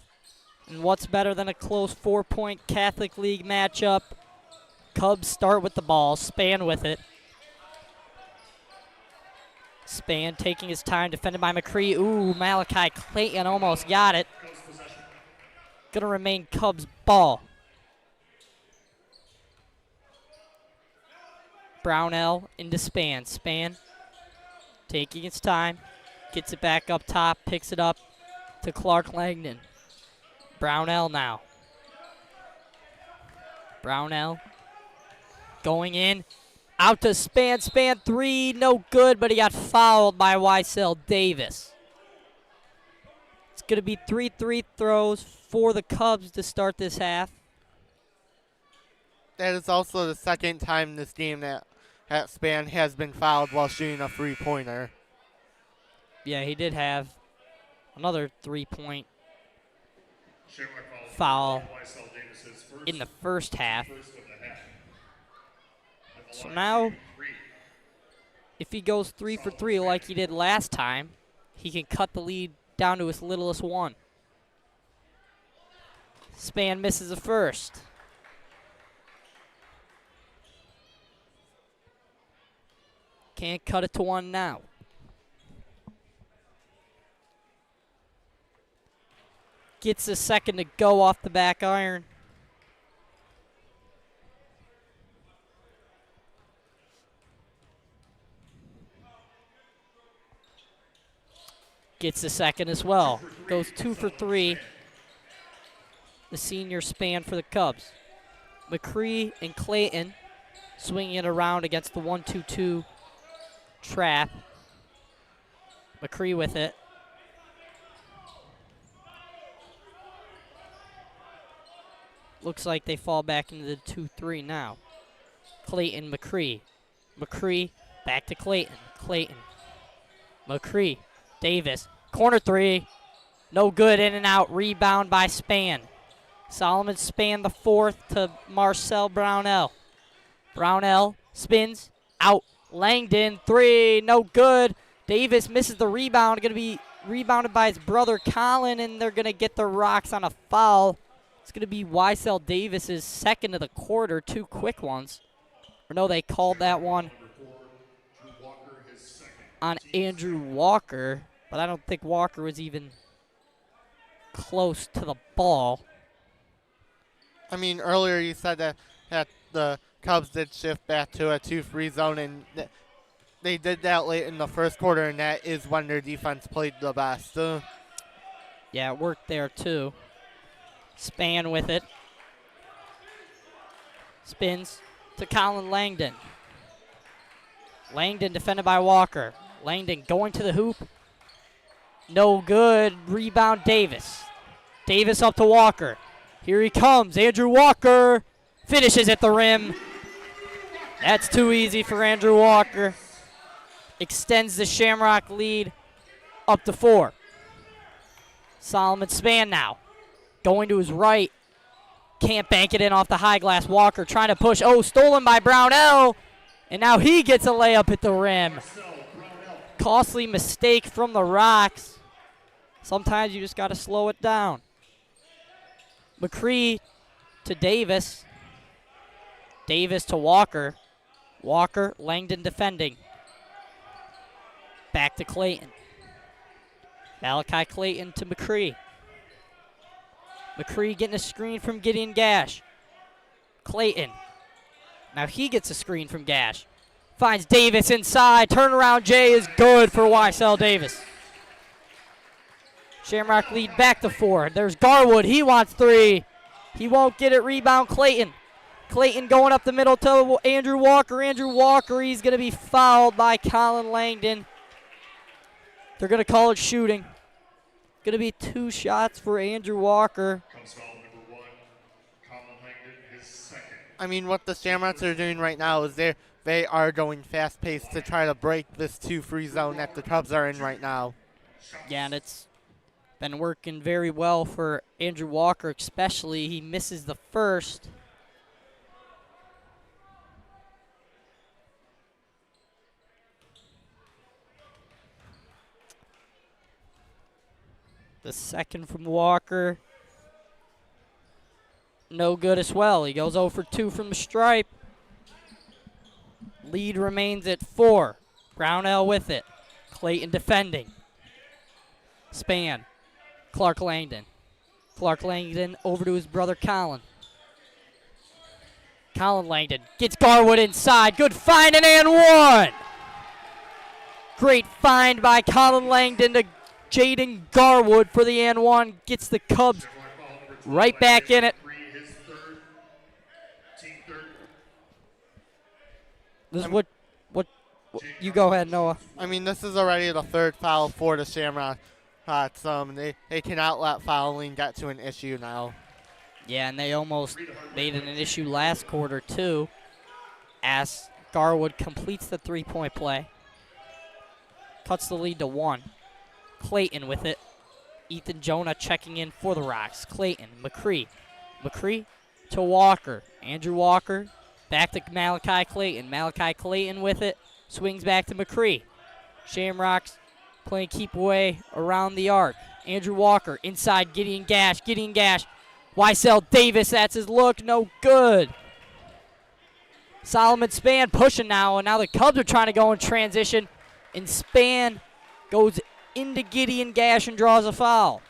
And what's better than a close 4-point Catholic League matchup? Cubs start with the ball. Span with it. Span taking his time, defended by McCree. Ooh, Malachi Clayton almost got it. Gonna remain Cubs ball. Brownell into Span. Span taking its time. Gets it back up top. Picks it up to Clark Langdon. Brownell now. Brownell going in. Out to Span. Span three. No good, but he got fouled by Weissel Davis. It's going to be 3 free throws for the Cubs to start this half. That is also the second time this game that Span has been fouled while shooting a three-pointer. Yeah, he did have another 3-point foul in the first half. So now, if he goes 3 for 3 like he did last time, he can cut the lead down to his littlest one. Span misses the first. Can't cut it to 1 now. Gets a second to go off the back iron. Gets a second as well. Goes 2 for 3. The senior Span for the Cubs. McCree and Clayton swinging it around against the 1-2-2 trap. McCree with it. Looks like they fall back into the 2-3 now. Clayton, McCree. McCree back to Clayton. Clayton. McCree. Davis. Corner three. No good. In and out. Rebound by Span. Solomon Span the fourth to Marcel Brownell. Brownell spins. Out. Langdon. Three. No good. Davis misses the rebound. Going to be rebounded by his brother Colin, and they're going to get the Rocks on a foul. It's going to be Weissel Davis's second of the quarter. 2 quick ones. Or no, they called that one on Andrew Walker, but I don't think Walker was even close to the ball. I mean, earlier you said that the Cubs did shift back to a 2-free zone, and they did that late in the first quarter, and that is when their defense played the best. Yeah, it worked there too. Span with it. Spins to Colin Langdon. Langdon defended by Walker. Langdon going to the hoop. No good. Rebound Davis. Davis up to Walker. Here he comes. Andrew Walker finishes at the rim. That's too easy for Andrew Walker. Extends the Shamrock lead up to 4. Solomon Span now. Going to his right. Can't bank it in off the high glass. Walker trying to push. Oh, stolen by Brownell. And now he gets a layup at the rim. Costly mistake from the Rocks. Sometimes you just got to slow it down. McCree to Davis. Davis to Walker. Walker, Langdon defending. Back to Clayton. Malachi Clayton to McCree. McCree getting a screen from Gideon Gash. Clayton. Now he gets a screen from Gash. Finds Davis inside. Turnaround J is good for Weissel Davis. Shamrock lead back to 4. There's Garwood. He wants 3. He won't get it. Rebound Clayton. Clayton going up the middle to Andrew Walker. Andrew Walker, he's going to be fouled by Colin Langdon. They're going to call it shooting. Going to be 2 shots for Andrew Walker. I mean, what the Shamrocks are doing right now is they are going fast-paced to try to break this 2-free zone that the Cubs are in right now. Yeah, and it's been working very well for Andrew Walker, especially. He misses the first. The second from Walker. No good as well. He goes 0 for 2 from the stripe. Lead remains at 4. Brownell with it. Clayton defending. Span. Clark Langdon. Clark Langdon over to his brother Colin. Colin Langdon gets Garwood inside. Good find and one. Great find by Colin Langdon to Jaden Garwood for the and one. Gets the Cubs right back in it. This is what you go ahead, Noah. I mean, this is already the third foul for the Shamrock. They cannot let fouling get to an issue now. Yeah, and they almost made it an issue last quarter, too, as Garwood completes the three-point play. Cuts the lead to 1. Clayton with it. Ethan Jonah checking in for the Rocks. Clayton, McCree. McCree to Walker. Andrew Walker back to Malachi Clayton. Malachi Clayton with it. Swings back to McCree. Shamrocks playing keep away around the arc. Andrew Walker inside. Gideon Gash. Gideon Gash. Weissel Davis, that's his look. No good. Solomon Span pushing now, and now the Cubs are trying to go in transition, and Span goes into Gideon Gash and draws a foul.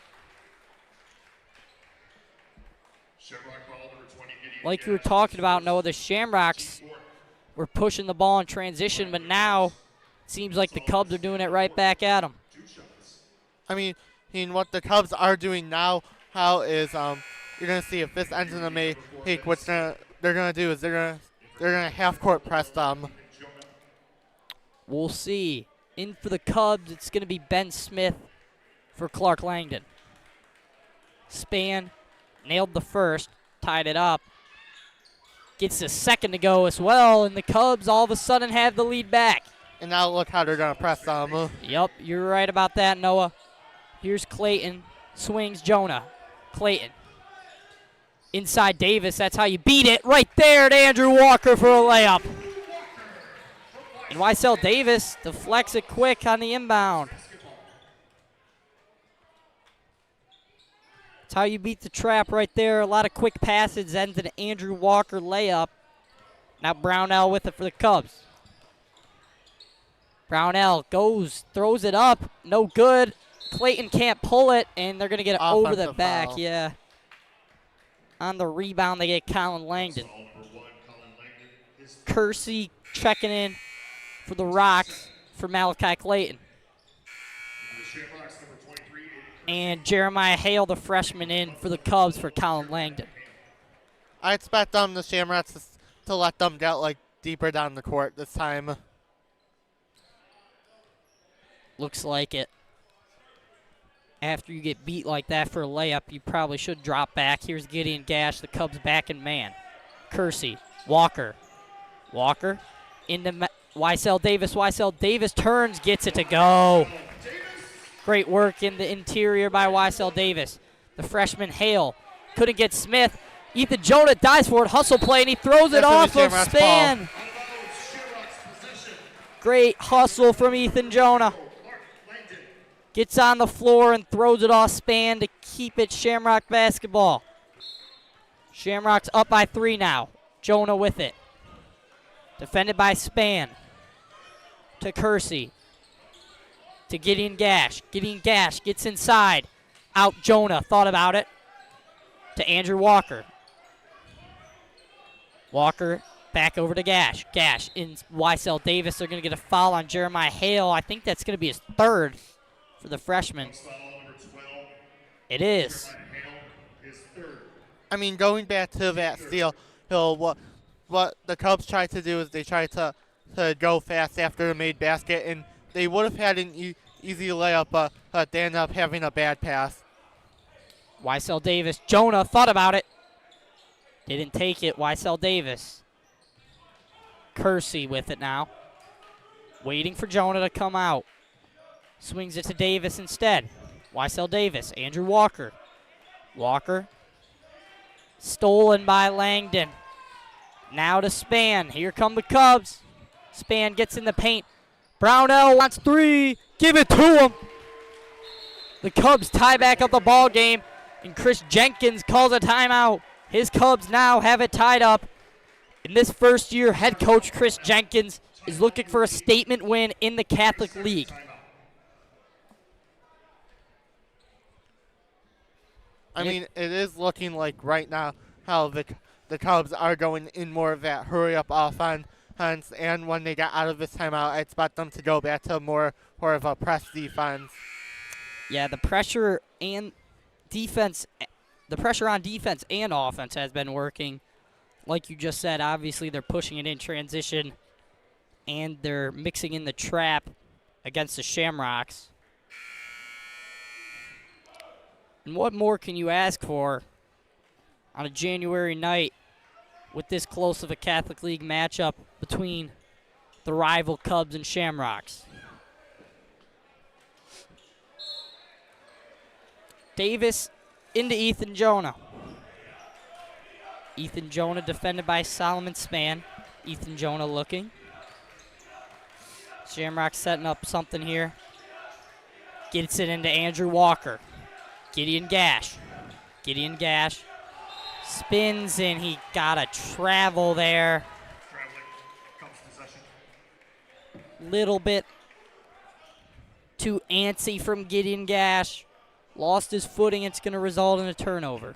Like you were talking about, Noah, the Shamrocks were pushing the ball in transition, but now it seems like the Cubs are doing it right back at them. I mean, what the Cubs are doing now is you're going to see if this ends in a make, what they're going to do is they're going to half-court press them. We'll see. In for the Cubs, it's going to be Ben Smith for Clark Langdon. Span nailed the first, tied it up. Gets the second to go as well, and the Cubs all of a sudden have the lead back. And now look how they're going to press them. Yep, you're right about that, Noah. Here's Clayton. Swings Jonah. Clayton. Inside Davis, that's how you beat it. Right there to Andrew Walker for a layup. And Weissel Davis deflects it quick on the inbound. That's how you beat the trap right there. A lot of quick passes, ends in an Andrew Walker layup. Now Brownell with it for the Cubs. Brownell goes, throws it up, no good. Clayton can't pull it, and they're going to get it over the back. Foul. Yeah. On the rebound, they get Colin Langdon. Kersey checking in for the Rocks for Malachi Clayton. And Jeremiah Hale, the freshman, in for the Cubs for Colin Langdon. I expect the Shamrocks to let them get deeper down the court this time. Looks like it. After you get beat like that for a layup, you probably should drop back. Here's Gideon Gash, the Cubs back in man. Kersey, Walker. Walker into Weissel Davis. Weissel Davis turns, gets it to go. Great work in the interior by Weissel Davis. The freshman Hale couldn't get Smith. Ethan Jonah dives for it, hustle play, and he throws it off of Span. Great hustle from Ethan Jonah. Gets on the floor and throws it off Span to keep it Shamrock basketball. Shamrocks up by 3 now. Jonah with it. Defended by Span. To Kersey. To Gideon Gash. Gideon Gash gets inside. Out Jonah. Thought about it. To Andrew Walker. Walker back over to Gash. Gash in Weissel Davis. They're going to get a foul on Jeremiah Hale. I think that's going to be his third for the freshman. It is. I mean, going back to that steal, what the Cubs tried to do is they tried to go fast after the made basket, and they would have had an easy layup, but they ended up having a bad pass. Weissel Davis. Jonah thought about it. Didn't take it. Weissel Davis. Kersey with it now. Waiting for Jonah to come out. Swings it to Davis instead. Weissel Davis. Andrew Walker. Walker. Stolen by Langdon. Now to Span. Here come the Cubs. Span gets in the paint. Brownell wants 3. Give it to him. The Cubs tie back up the ball game, and Chris Jenkins calls a timeout. His Cubs now have it tied up. In this first year, head coach Chris Jenkins is looking for a statement win in the Catholic League. I mean, it is looking like right now how the Cubs are going in more of that hurry-up offense, and when they get out of this timeout, I expect them to go back to more of a press defense. Yeah, the pressure on defense and offense has been working. Like you just said, obviously they're pushing it in transition, and they're mixing in the trap against the Shamrocks. And what more can you ask for on a January night with this close of a Catholic League matchup between the rival Cubs and Shamrocks? Davis into Ethan Jonah. Ethan Jonah defended by Solomon Spann. Ethan Jonah looking. Shamrock setting up something here. Gets it into Andrew Walker. Gideon Gash. Gideon Gash spins, and he got a travel there. Little bit too antsy from Gideon Gash. Lost his footing. It's going to result in a turnover.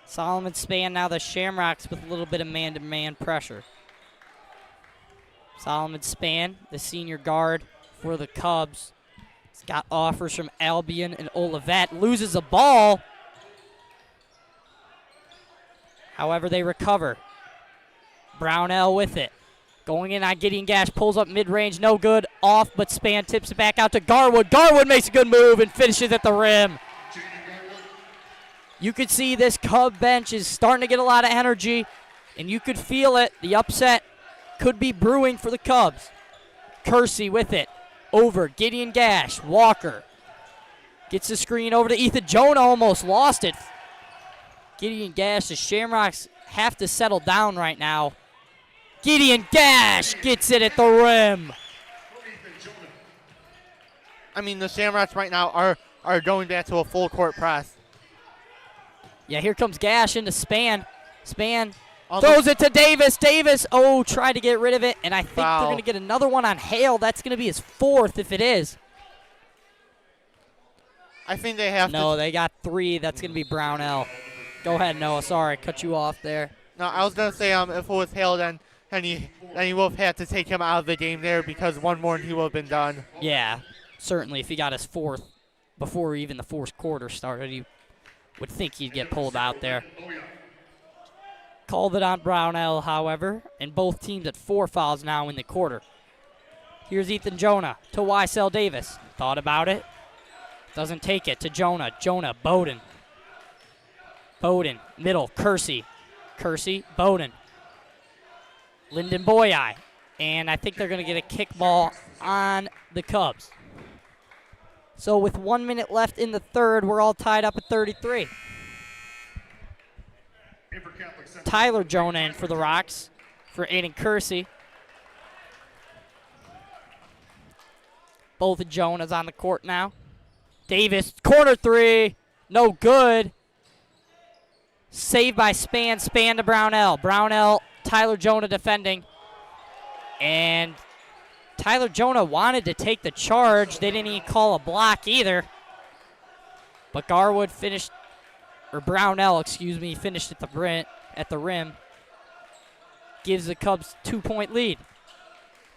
Solomon Spann now the Shamrocks with a little bit of man-to-man pressure. Solomon Spann, the senior guard for the Cubs. He's got offers from Albion and Olivet. Loses a ball. However, they recover. Brownell with it. Going in on Gideon Gash. Pulls up mid-range. No good. Off, but Spann tips it back out to Garwood. Garwood makes a good move and finishes at the rim. You could see this Cub bench is starting to get a lot of energy, and you could feel it. The upset could be brewing for the Cubs. Kersey with it. Over. Gideon Gash. Walker. Gets the screen over to Ethan Jonah. Almost lost it. Gideon Gash. The Shamrocks have to settle down right now. Gideon Gash gets it at the rim. I mean, the Shamrocks right now are going back to a full court press. Yeah, here comes Gash into Spann. Spann throws it to Davis. Davis, tried to get rid of it, and I think they're going to get another one on Hale. That's going to be his fourth if it is. I think they have to. No, they got three. That's going to be Brownell. Go ahead, Noah. Sorry, cut you off there. No, I was going to say if it was Hale, then he would have had to take him out of the game there because one more and he would have been done. Yeah, certainly if he got his fourth before even the fourth quarter started, he would think he'd get pulled out there. Called it on Brownell, however, and both teams at 4 fouls now in the quarter. Here's Ethan Jonah to Wysell Davis. Thought about it. Doesn't take it to Jonah. Jonah, Bowden. Bowden, middle, Kersey. Kersey, Bowden. Lyndon Boyai. And I think they're going to get a kickball on the Cubs. So with 1 minute left in the third, we're all tied up at 33. Tyler Jonah in for the Rocks for Aiden Kersey. Both of Jonah's on the court now. Davis, corner three, no good. Saved by Spann. Spann to Brownell. Brownell, Tyler Jonah defending. And Tyler Jonah wanted to take the charge. They didn't even call a block either. But Brownell, finished at the rim. Gives the Cubs 2-point lead.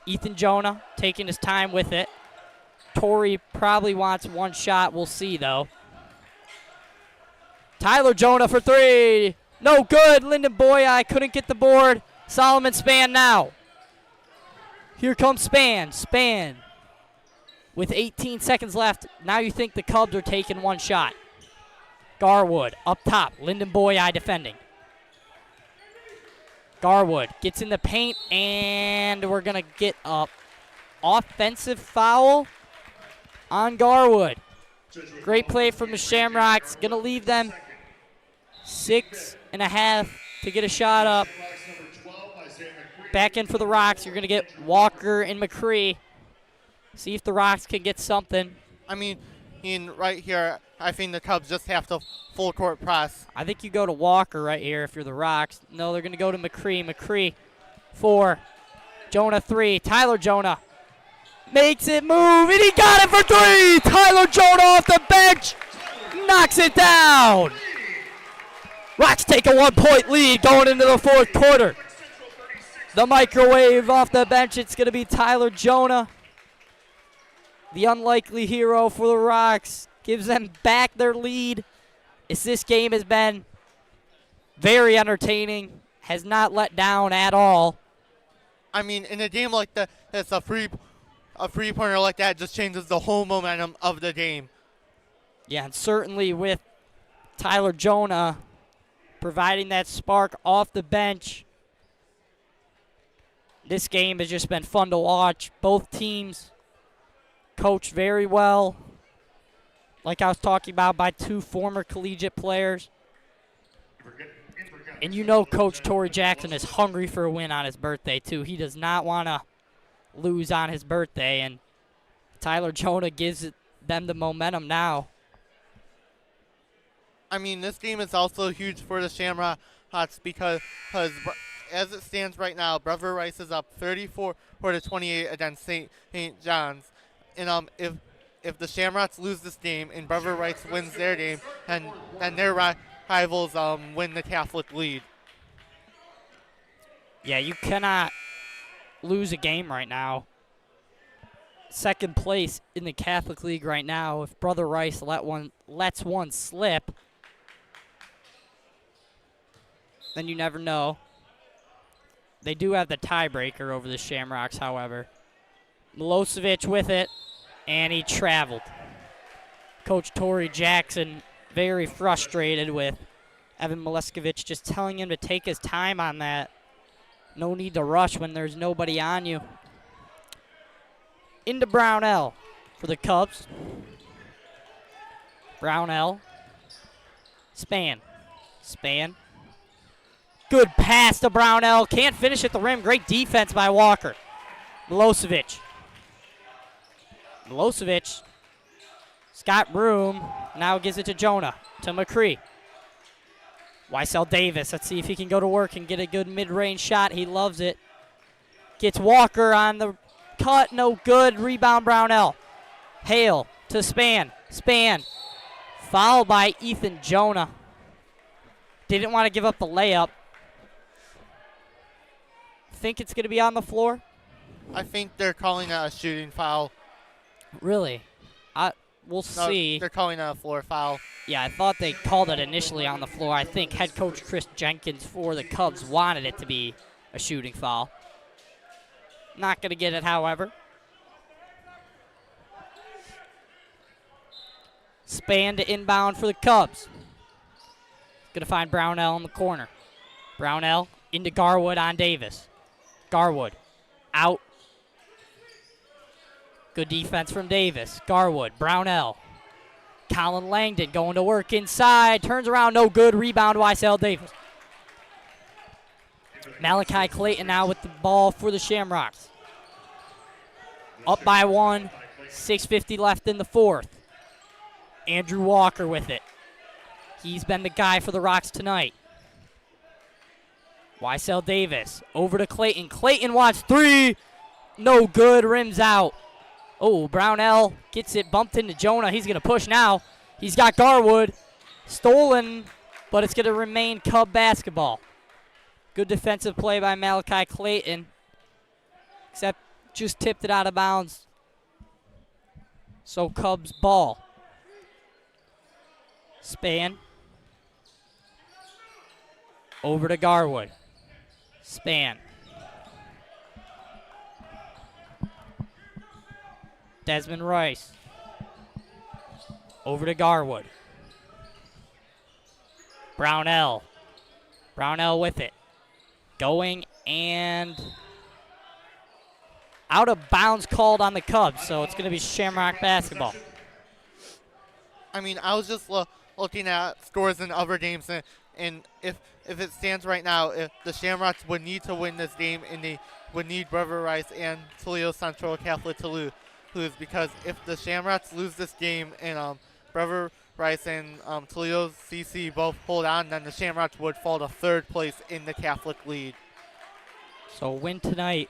Ethan Jonah taking his time with it. Torrey probably wants one shot. We'll see, though. Tyler Jonah for three. No good. Lyndon Boyai couldn't get the board. Solomon Spann now. Here comes Spann. Spann with 18 seconds left. Now you think the Cubs are taking one shot. Garwood up top. Lyndon Boyai defending. Garwood gets in the paint, and we're going to get an offensive foul on Garwood. Great play from the Shamrocks. Going to leave them 6.5 to get a shot up. Back in for the Rocks. You're going to get Walker and McCree. See if the Rocks can get something. I mean, right here, I think the Cubs just have to full court press. I think you go to Walker right here if you're the Rocks. No, they're going to go to McCree. McCree, 4. Jonah, 3. Tyler Jonah makes it move, and he got it for 3. Tyler Jonah off the bench knocks it down. Rocks take a 1-point lead going into the fourth quarter. The microwave off the bench. It's going to be Tyler Jonah, the unlikely hero for the Rocks. Gives them back their lead. As this game has been very entertaining. Has not let down at all. I mean, in a game like that, it's a three-pointer like that just changes the whole momentum of the game. Yeah, and certainly with Tyler Jonah providing that spark off the bench, this game has just been fun to watch. Both teams coached very well. Like I was talking about, by 2 former collegiate players. And you know Coach Torrey Jackson is hungry for a win on his birthday, too. He does not want to lose on his birthday, and Tyler Jonah gives them the momentum now. I mean, this game is also huge for the Shamrocks because as it stands right now, Brother Rice is up 34-28 against St. John's. And if the Shamrocks lose this game and Brother Rice wins their game, and their rivals win the Catholic lead. Yeah, you cannot lose a game right now. Second place in the Catholic League right now. If Brother Rice lets one slip, then you never know. They do have the tiebreaker over the Shamrocks, however. Milosevic with it, and he traveled. Coach Torrey Jackson very frustrated with Evan Mileskovic just telling him to take his time on that. No need to rush when there's nobody on you. Into Brownell for the Cubs. Brownell. Span. Good pass to Brownell. Can't finish at the rim. Great defense by Walker. Milosevic. He's got room. Now gives it to Jonah. To McCree. Weissel Davis. Let's see if he can go to work and get a good mid-range shot. He loves it. Gets Walker on the cut. No good. Rebound Brownell. Hale to Span. Fouled by Ethan Jonah. Didn't want to give up the layup. Think it's going to be on the floor? I think they're calling a shooting foul. Really? We'll see. They're calling a floor foul. Yeah, I thought they called it initially on the floor. I think head coach Chris Jenkins for the Cubs wanted it to be a shooting foul. Not going to get it, however. Span to inbound for the Cubs. Going to find Brownell in the corner. Brownell into Garwood on Davis. Garwood out. Good defense from Davis. Garwood, Brownell. Colin Langdon going to work inside. Turns around, no good. Rebound, Weissel Davis. Malachi Clayton now with the ball for the Shamrocks. Up by 1. 6:50 left in the fourth. Andrew Walker with it. He's been the guy for the Rocks tonight. Weissel Davis over to Clayton. Clayton wants 3. No good. Rims out. Oh, Brownell gets it bumped into Jonah. He's going to push now. He's got Garwood. Stolen, but it's going to remain Cub basketball. Good defensive play by Malachi Clayton. Except just tipped it out of bounds. So Cubs ball. Span. Over to Garwood. Span. Desmond Rice. Over to Garwood. Brownell. Brownell with it. Going and out of bounds called on the Cubs, so it's going to be Shamrock basketball. I mean, I was just looking at scores in other games, and if it stands right now, if the Shamrocks would need to win this game, and they would need Brother Rice and Toledo Central Catholic to lose, because if the Shamrocks lose this game and Brevard Rice and Toledo CC both hold on, then the Shamrocks would fall to third place in the Catholic League. So a win tonight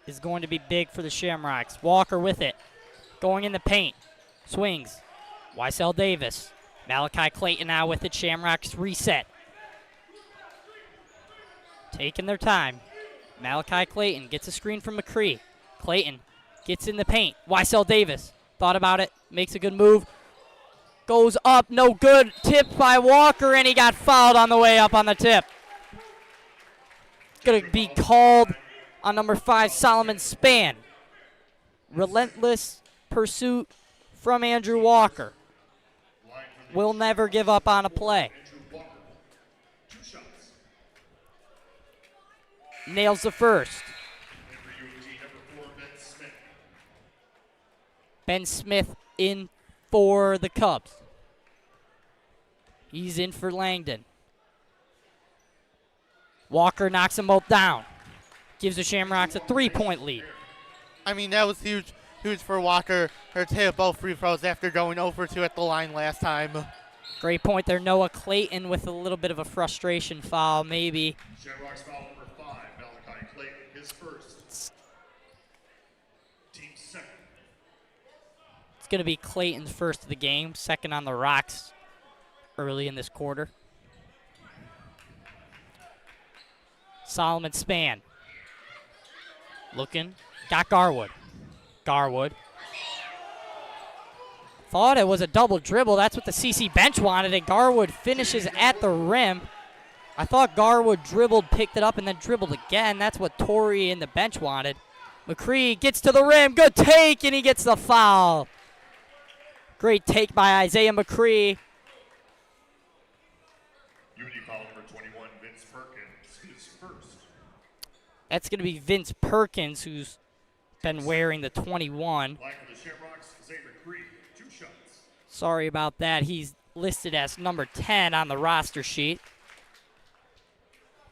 is going to be big for the Shamrocks. Walker with it. Going in the paint. Swings. Weissel Davis. Malachi Clayton now with it. Shamrocks reset. Taking their time. Malachi Clayton gets a screen from McCree. Clayton gets in the paint. Weissel Davis thought about it. Makes a good move. Goes up. No good. Tipped by Walker, and he got fouled on the way up on the tip. It's going to be called on number 5, Solomon Spann. Relentless pursuit from Andrew Walker. Will never give up on a play. Nails the first. Ben Smith in for the Cubs. He's in for Langdon. Walker knocks them both down. Gives the Shamrocks a 3-point lead. I mean, that was huge for Walker. Her to hit both free throws after going over 2 at the line last time. Great point there. Noah Clayton with a little bit of a frustration foul, maybe. Shamrocks foul number 5, Malachi Clayton, his first. Team second. It's going to be Clayton's first of the game, second on the Rocks early in this quarter. Solomon Spann. Looking. Got Garwood. Garwood. Thought it was a double dribble. That's what the CC bench wanted, and Garwood finishes at the rim. I thought Garwood dribbled, picked it up, and then dribbled again. That's what Torrey and the bench wanted. McCree gets to the rim. Good take, and he gets the foul. Great take by Isaiah McCree. UD foul number 21, Vince Perkins, his first. That's going to be Vince Perkins, who's been wearing the 21. Line for the Shamrocks, Isaiah McCree, 2 shots. Sorry about that. He's listed as number 10 on the roster sheet.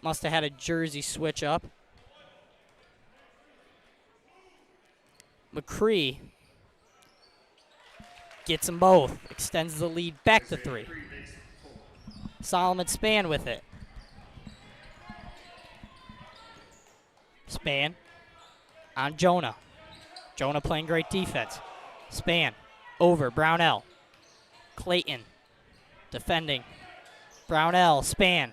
Must have had a jersey switch up. McCree gets them both. Extends the lead back to 3. Solomon Spann with it. Spann on Jonah. Jonah playing great defense. Spann over Brownell. Clayton defending. Brownell, Spann.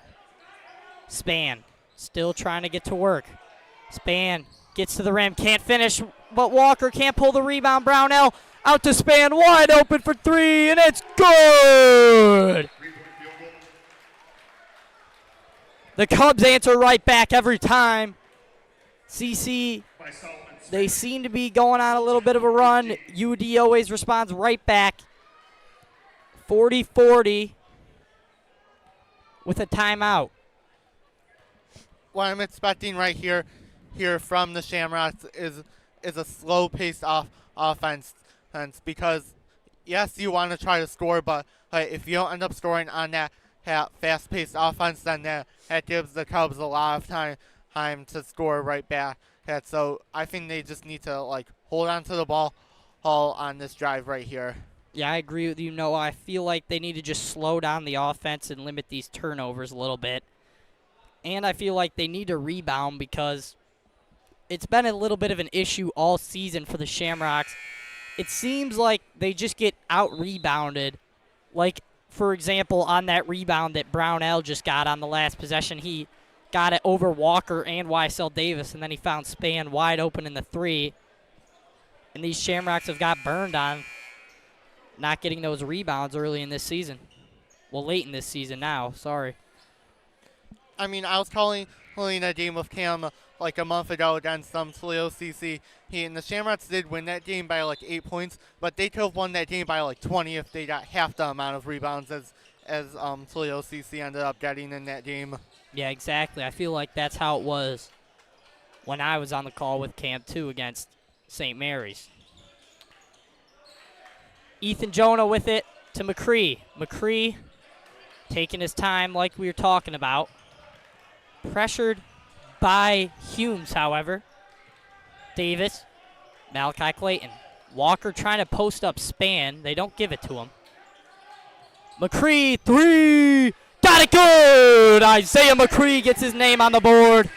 Spann still trying to get to work. Spann gets to the rim, can't finish, but Walker can't pull the rebound. Brownell out to Spann, wide open for 3, and it's good! The Cubs answer right back every time. CC, they seem to be going on a little bit of a run. UD always responds right back. 40-40 with a timeout. What I'm expecting right here from the Shamrocks is a slow-paced offense, because yes, you want to try to score, but if you don't end up scoring on that fast-paced offense, then that gives the Cubs a lot of time to score right back. So I think they just need to hold on to the ball on this drive right here. Yeah, I agree with you, Noah. I feel like they need to just slow down the offense and limit these turnovers a little bit. And I feel like they need to rebound, because it's been a little bit of an issue all season for the Shamrocks. It seems like they just get out-rebounded. Like, for example, on that rebound that Brownell just got on the last possession, he got it over Walker and Weissel Davis, and then he found Spann wide open in the 3. And these Shamrocks have got burned on not getting those rebounds early in this season. Well, late in this season now, sorry. I mean, I was calling a game with Cam a month ago against Toledo CC. And the Shamrocks did win that game by 8 points, but they could have won that game by 20 if they got half the amount of rebounds as Toledo CC ended up getting in that game. Yeah, exactly. I feel like that's how it was when I was on the call with Cam too against St. Mary's. Ethan Jonah with it to McCree. McCree taking his time like we were talking about. Pressured by Humes, however. Davis, Malachi Clayton Walker trying to post up Span. They don't give it to him. McCree, 3. Got it good! Isaiah McCree gets his name on the board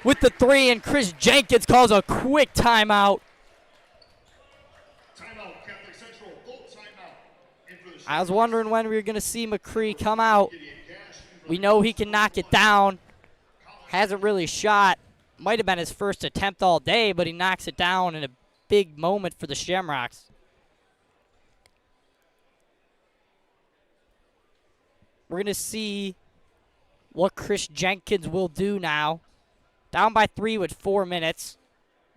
with the 3, and Chris Jenkins calls a quick timeout. Timeout, Catholic Central, full timeout. In for the I was wondering when we were going to see McCree come out. We know he can knock it down. Hasn't really shot. Might have been his first attempt all day, but he knocks it down in a big moment for the Shamrocks. We're going to see what Chris Jenkins will do now. Down by 3 with 4 minutes.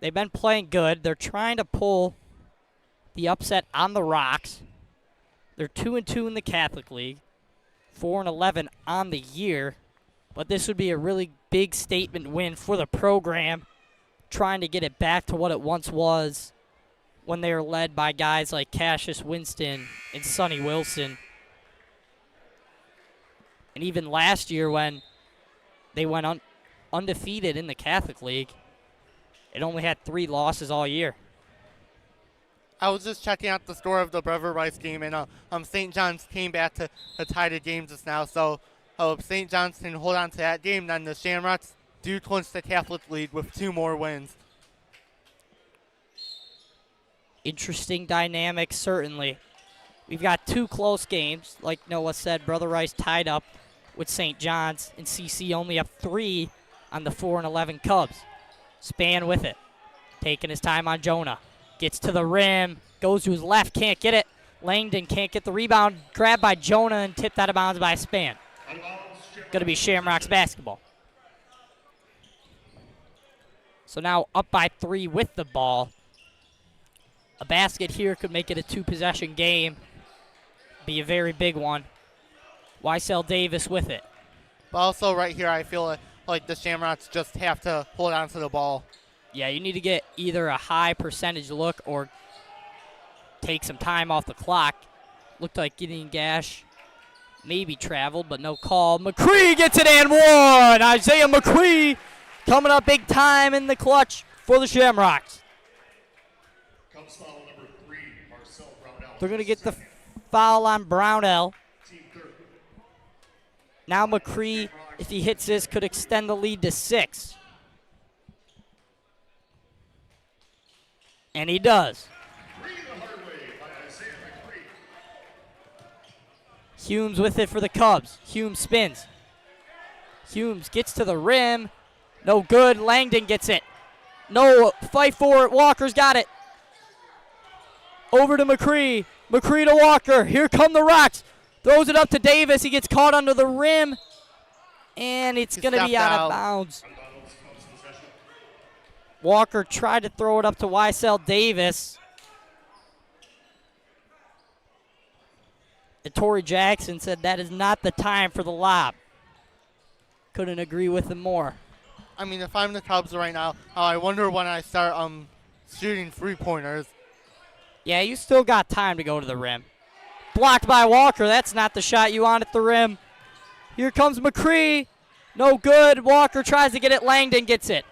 They've been playing good. They're trying to pull the upset on the Rocks. They're 2-2 in the Catholic League, 4-11 on the year. But this would be a really big statement win for the program, trying to get it back to what it once was when they were led by guys like Cassius Winston and Sonny Wilson. And even last year when they went undefeated in the Catholic League, it only had 3 losses all year. I was just checking out the score of the Brother Rice game, and St. John's came back to tie the game just now. So if St. John's can hold on to that game, then the Shamrocks do clinch the Catholic League with 2 more wins. Interesting dynamic, certainly. We've got 2 close games. Like Noah said, Brother Rice tied up with St. John's, and CC only up 3 on the 4-11 Cubs. Span with it. Taking his time on Jonah. Gets to the rim. Goes to his left. Can't get it. Langdon can't get the rebound. Grabbed by Jonah and tipped out of bounds by Span. Going to be Shamrocks basketball. So now up by 3 with the ball. A basket here could make it a 2-possession game. Be a very big one. Weissel Davis with it. But also right here, I feel like the Shamrocks just have to hold on to the ball. Yeah, you need to get either a high percentage look or take some time off the clock. Looked like Gideon Gash maybe traveled, but no call. McCree gets it and 1. Isaiah McCree coming up big time in the clutch for the Shamrocks. Cubs foul number 3, Marcel Brownell. They're going to get the foul on Brownell. Team third. Now McCree, if he hits this, could extend the lead to 6. And he does. Three the hard way by Isaiah McCree. Humes with it for the Cubs. Humes spins. Humes gets to the rim. No good. Langdon gets it. No, fight for it. Walker's got it. Over to McCree. McCree to Walker. Here come the Rocks. Throws it up to Davis. He gets caught under the rim. And it's going to be out of bounds. Walker tried to throw it up to Weissel Davis. And Torrey Jackson said that is not the time for the lob. Couldn't agree with him more. I mean, if I'm the Cubs right now, I wonder when I start shooting 3-pointers. Yeah, you still got time to go to the rim. Blocked by Walker. That's not the shot you want at the rim. Here comes McCree. No good. Walker tries to get it. Langdon gets it.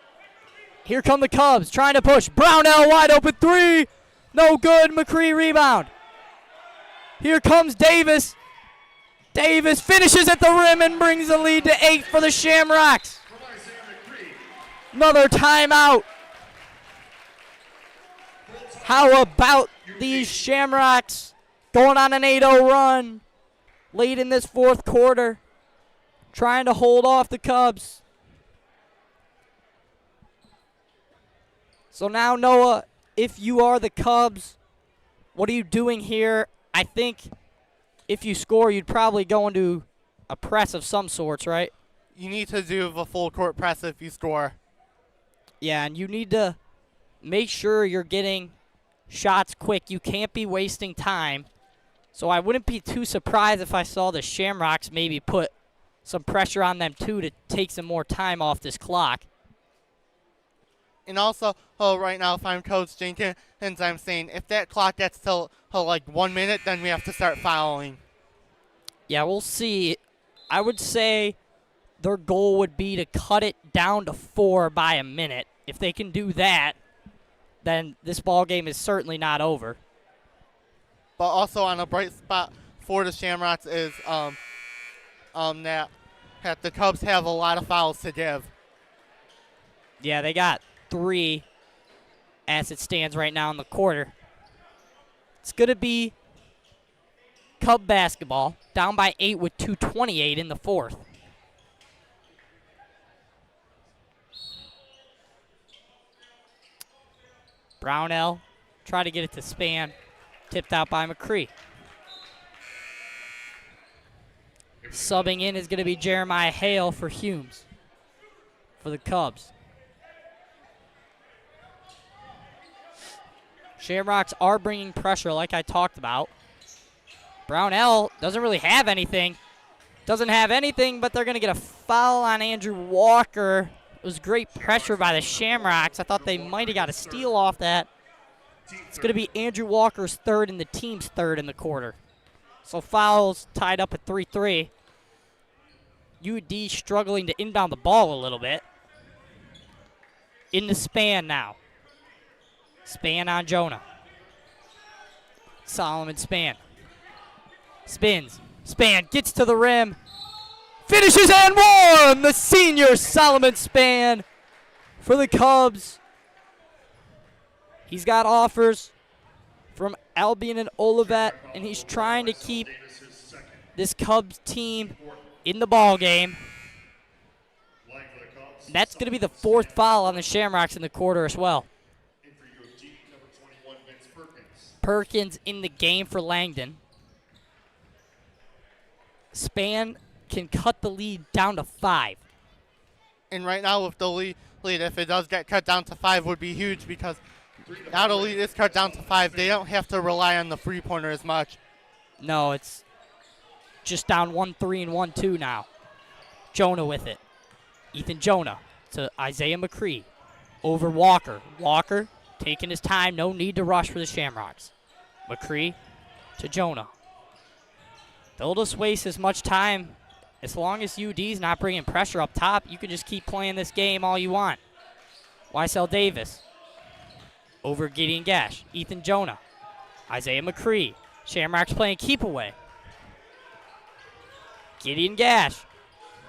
Here come the Cubs trying to push. Brownell wide open 3. No good. McCree rebound. Here comes Davis. Davis finishes at the rim and brings the lead to 8 for the Shamrocks. Another timeout. How about these Shamrocks going on an 8-0 run late in this 4th quarter, trying to hold off the Cubs. So now, Noah, if you are the Cubs, what are you doing here? I think if you score, you'd probably go into a press of some sorts, right? You need to do the full court press if you score. Yeah, and you need to make sure you're getting shots quick. You can't be wasting time. So I wouldn't be too surprised if I saw the Shamrocks maybe put some pressure on them too to take some more time off this clock. And also, right now, if I'm Coach Jenkins, I'm saying if that clock gets to like 1 minute, then we have to start fouling. Yeah, we'll see. I would say their goal would be to cut it down to 4 by a minute. If they can do that, then this ball game is certainly not over. But also on a bright spot for the Shamrocks is that the Cubs have a lot of fouls to give. Yeah, they got 3 as it stands right now in the quarter. It's going to be Cub basketball, down by 8 with 2:28 in the fourth. Brownell try to get it to Span. Tipped out by McCree. Subbing in is going to be Jeremiah Hale for Humes for the Cubs. Shamrocks are bringing pressure like I talked about. Brownell doesn't really have anything. Doesn't have anything, but they're going to get a foul on Andrew Walker. It was great pressure by the Shamrocks. I thought they might have got a steal off that. It's going to be Andrew Walker's third and the team's third in the quarter. So fouls tied up at 3-3. UD struggling to inbound the ball a little bit. In the Span now. Span on Jonah. Solomon Span. Spins. Span gets to the rim. Finishes and one! The senior Solomon Span for the Cubs. He's got offers from Albion and Olivet, and he's trying to keep this Cubs team in the ball game. That's going to be the fourth foul on the Shamrocks in the quarter as well. Perkins in the game for Langdon. Span can cut the lead down to 5. And right now with the lead, if it does get cut down to 5, would be huge because now the lead is cut down to 5. They don't have to rely on the three-pointer as much. No, it's just down 1-3 and 1-2 now. Jonah with it. Ethan Jonah to Isaiah McCree. Over Walker. Walker taking his time. No need to rush for the Shamrocks. McCree to Jonah. They'll just waste as much time. As long as UD's not bringing pressure up top, you can just keep playing this game all you want. Weissel Davis. Over Gideon Gash. Ethan Jonah. Isaiah McCree. Shamrocks playing keep away. Gideon Gash.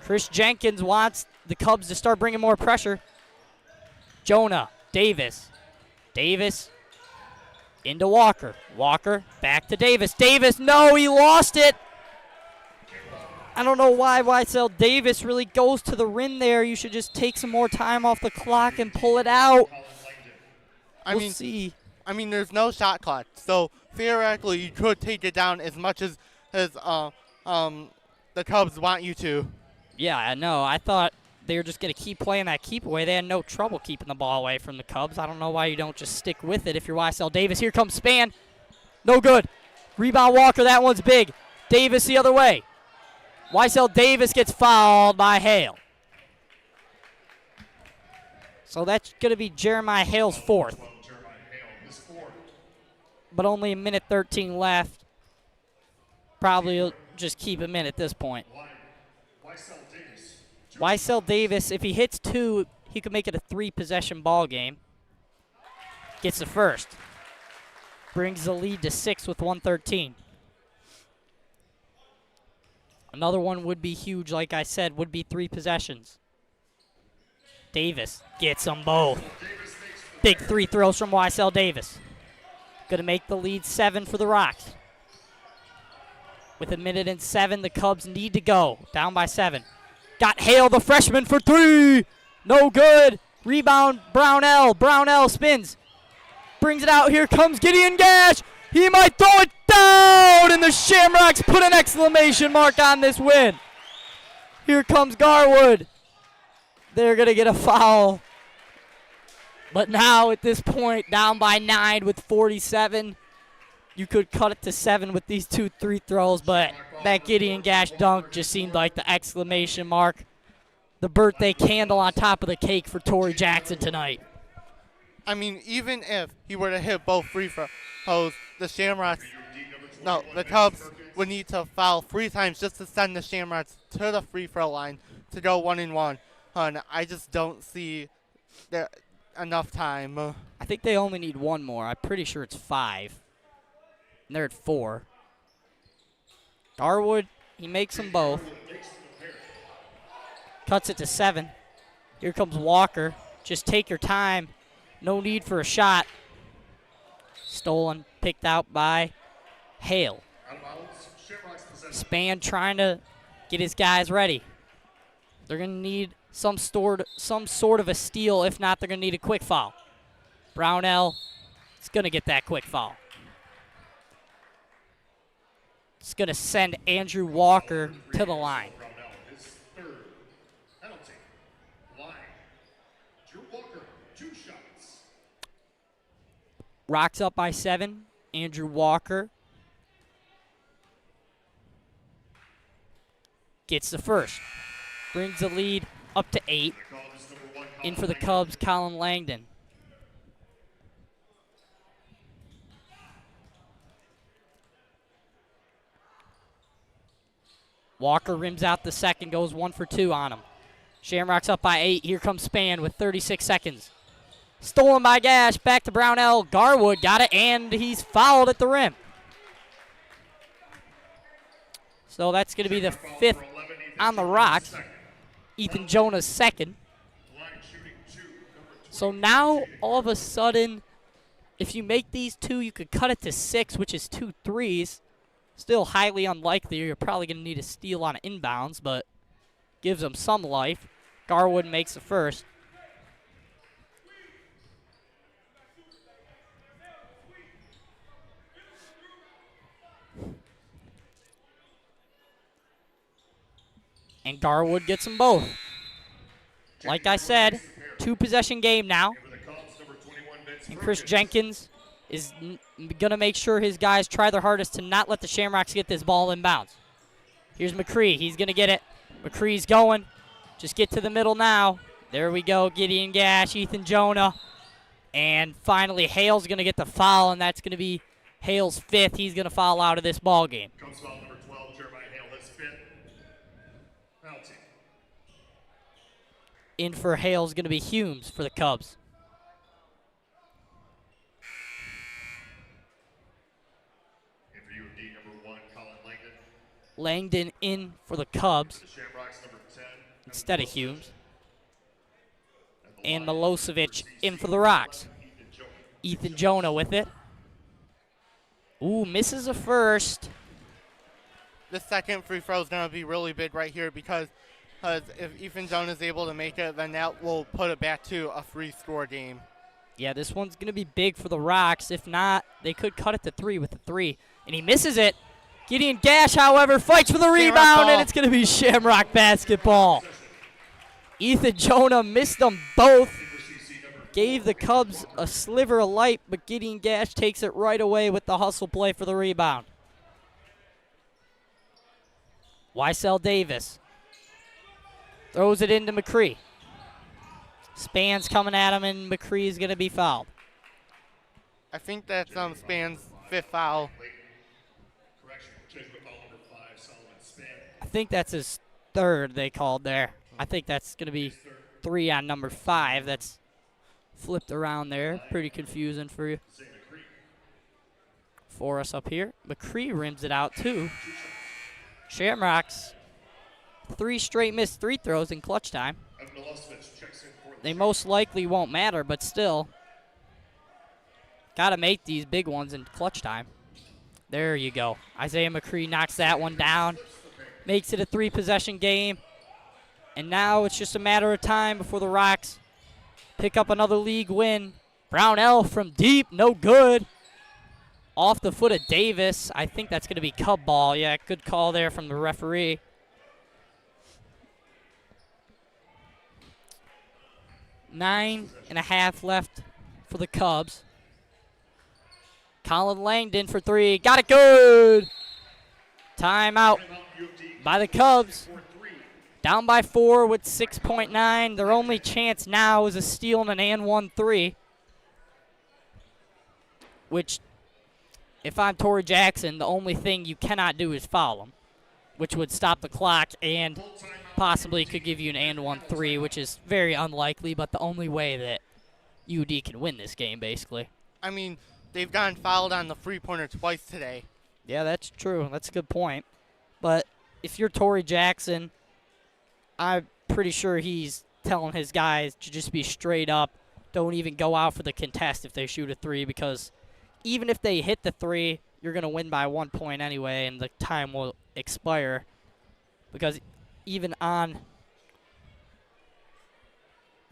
Chris Jenkins wants the Cubs to start bringing more pressure. Jonah. Davis. Davis into Walker. Walker back to Davis. Davis, no, he lost it. I don't know why Weissel Davis really goes to the rim there. You should just take some more time off the clock and pull it out. We'll see. I mean, there's no shot clock, so theoretically you could take it down as much as the Cubs want you to. Yeah, I know. I thought they were just going to keep playing that keep away. They had no trouble keeping the ball away from the Cubs. I don't know why you don't just stick with it if you're Weissel Davis. Here comes Span. No good. Rebound Walker. That one's big. Davis the other way. Weissel Davis gets fouled by Hale. So that's going to be Jeremiah Hale's fourth. But only a minute 13 left. Probably will just keep him in at this point. Weissel Davis, if he hits 2, he could make it a 3-possession ball game. Gets the first. Brings the lead to 6 with 1:13. Another one would be huge, like I said, would be 3 possessions. Davis gets them both. Big 3 throws from Weissel Davis. Going to make the lead 7 for the Rocks. With a minute and 7, the Cubs need to go. Down by 7. Got Hale, the freshman, for 3. No good. Rebound, Brownell. Brownell spins. Brings it out. Here comes Gideon Gash. He might throw it down, and the Shamrocks put an exclamation mark on this win. Here comes Garwood. They're going to get a foul. But now at this point, down by 9 with 47. You could cut it to 7 with these 2 3 throws, but that Gideon Gash dunk just seemed like the exclamation mark. The birthday candle on top of the cake for Torrey Jackson tonight. I mean, even if he were to hit both free throws, the Cubs would need to foul 3 times just to send the Shamrocks to the free throw line to go 1-1. And I just don't see enough time. I think they only need one more. I'm pretty sure it's 5. And they're at 4. Garwood, he makes them both. Cuts it to 7. Here comes Walker. Just take your time. No need for a shot. Stolen, picked out by Hale. Span trying to get his guys ready. They're going to need some sort of a steal. If not, they're going to need a quick foul. Brownell is going to get that quick foul. It's going to send Andrew Walker to the line. Rocks up by 7. Andrew Walker gets the first. Brings the lead up to 8. In for the Cubs, Colin Langdon. Walker rims out the second, goes 1 for 2 on him. Shamrocks up by 8. Here comes Span with 36 seconds. Stolen by Gash, back to Brownell. Garwood got it, and he's fouled at the rim. So that's going to be the 5th on the Rocks. Ethan Jonah's 2nd. So now, all of a sudden, if you make these 2, you could cut it to 6, which is 2 threes. Still highly unlikely. You're probably going to need a steal on inbounds, but gives them some life. Garwood makes the first. And Garwood gets them both. Like I said, 2-possession game now. And Chris Jenkins is going to make sure his guys try their hardest to not let the Shamrocks get this ball inbounds. Here's McCree. He's going to get it. McCree's going. Just get to the middle now. There we go. Gideon Gash, Ethan Jonah. And finally, Hale's going to get the foul, and that's going to be Hale's 5th. He's going to foul out of this ball game. Comes foul number 12, Jeremiah Hale, his 5th. Penalty. In for Hale's going to be Humes for the Cubs. In for U of D, number 1, Colin Langdon. Langdon in for the Cubs The Shamrocks, number 10. instead of Humes. And Milosevic in for the Rocks. Ethan Jonah with it. Ooh, misses a first. The second free throw is going to be really big right here because if Ethan Jonah is able to make it, then that will put it back to a 3-score game. Yeah, this one's going to be big for the Rocks. If not, they could cut it to 3 with the 3. And he misses it. Gideon Gash, however, fights for the rebound, and it's going to be Shamrock basketball. Ethan Jonah missed them both. Gave the Cubs a sliver of light, but Gideon Gash takes it right away with the hustle play for the rebound. Weissel Davis throws it into McCree. Span's coming at him, and McCree's going to be fouled. I think that's Span's 5th foul. I think that's his 3rd they called there. I think that's going to be 3 on number 5. That's flipped around there. Pretty confusing for you. For us up here. McCree rims it out too. Shamrocks, 3 straight missed 3 throws in clutch time. They most likely won't matter, but still. Got to make these big ones in clutch time. There you go. Isaiah McCree knocks that one down. Makes it a 3-possession game. And now it's just a matter of time before the Rocks pick up another league win. Brownell from deep, no good. Off the foot of Davis. I think that's going to be Cub ball. Yeah, good call there from the referee. Nine and a half left for the Cubs. Colin Langdon for 3. Got it good. Timeout by the Cubs. Down by 4 with 6.9. Their only chance now is a steal and an and 1-3. Which, if I'm Torrey Jackson, the only thing you cannot do is foul him, which would stop the clock and possibly could give you an and 1-3, which is very unlikely, but the only way that UD can win this game, basically. I mean, they've gotten fouled on the three-pointer twice today. Yeah, that's true. That's a good point. But if you're Torrey Jackson, I'm pretty sure he's telling his guys to just be straight up. Don't even go out for the contest if they shoot a three, because even if they hit the three, you're going to win by 1 point anyway, and the time will expire. Because even on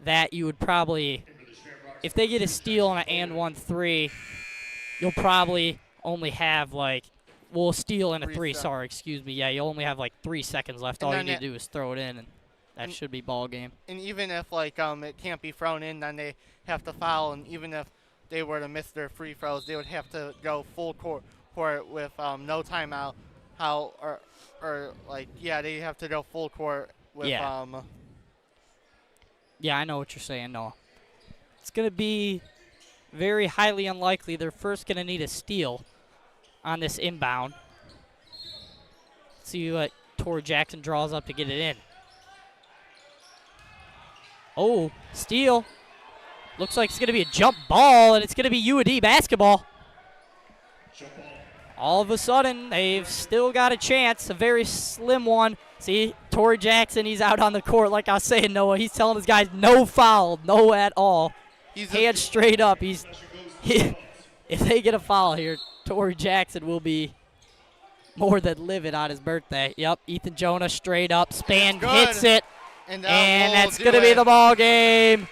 that, you would probably, if they get a steal on an and 1-3, you'll probably only have steal and a three. Sorry, excuse me. Yeah, you only have 3 seconds left. All you need to do is throw it in, and that should be ball game. And even if it can't be thrown in, then they have to foul. And even if they were to miss their free throws, they would have to go full court with no timeout. They have to go full court with Yeah, I know what you're saying, Noah. It's going to be very highly unlikely. They're first going to need a steal on this inbound. See what Torrey Jackson draws up to get it in. Oh, steal. Looks like it's going to be a jump ball, and it's going to be UAD basketball. All of a sudden, they've still got a chance, a very slim one. See, Torrey Jackson, he's out on the court. Like I was saying, Noah, he's telling his guys no foul, no at all. Hands straight up. If they get a foul here, Torrey Jackson will be more than livid on his birthday. Yep, Ethan Jonah straight up. Span hits it, and that's going to be the ball game.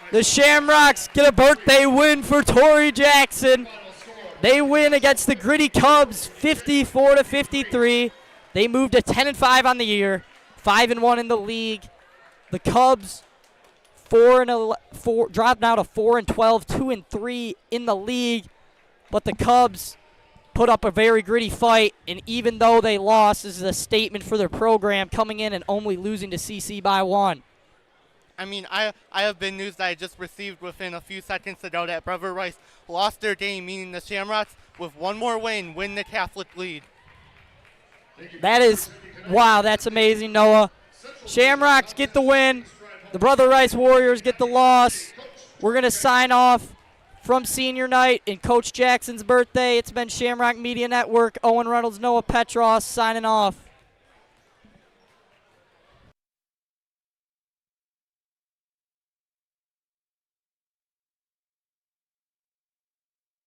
The Shamrocks get a birthday win for Torrey Jackson. They win against the Gritty Cubs 54-53. They moved to 10-5 on the year, 5-1 in the league. The Cubs 4 dropped now to 4-12, 2-3 in the league. But the Cubs put up a very gritty fight, and even though they lost, this is a statement for their program, coming in and only losing to CC by 1. I mean, I have been news that I just received within a few seconds ago that Brother Rice lost their game, meaning the Shamrocks, with one more win the Catholic lead. That is, wow, that's amazing, Noah. Shamrocks get the win. The Brother Rice Warriors get the loss. We're going to sign off from senior night and Coach Jackson's birthday. It's been Shamrock Media Network. Owen Reynolds, Noah Petros signing off.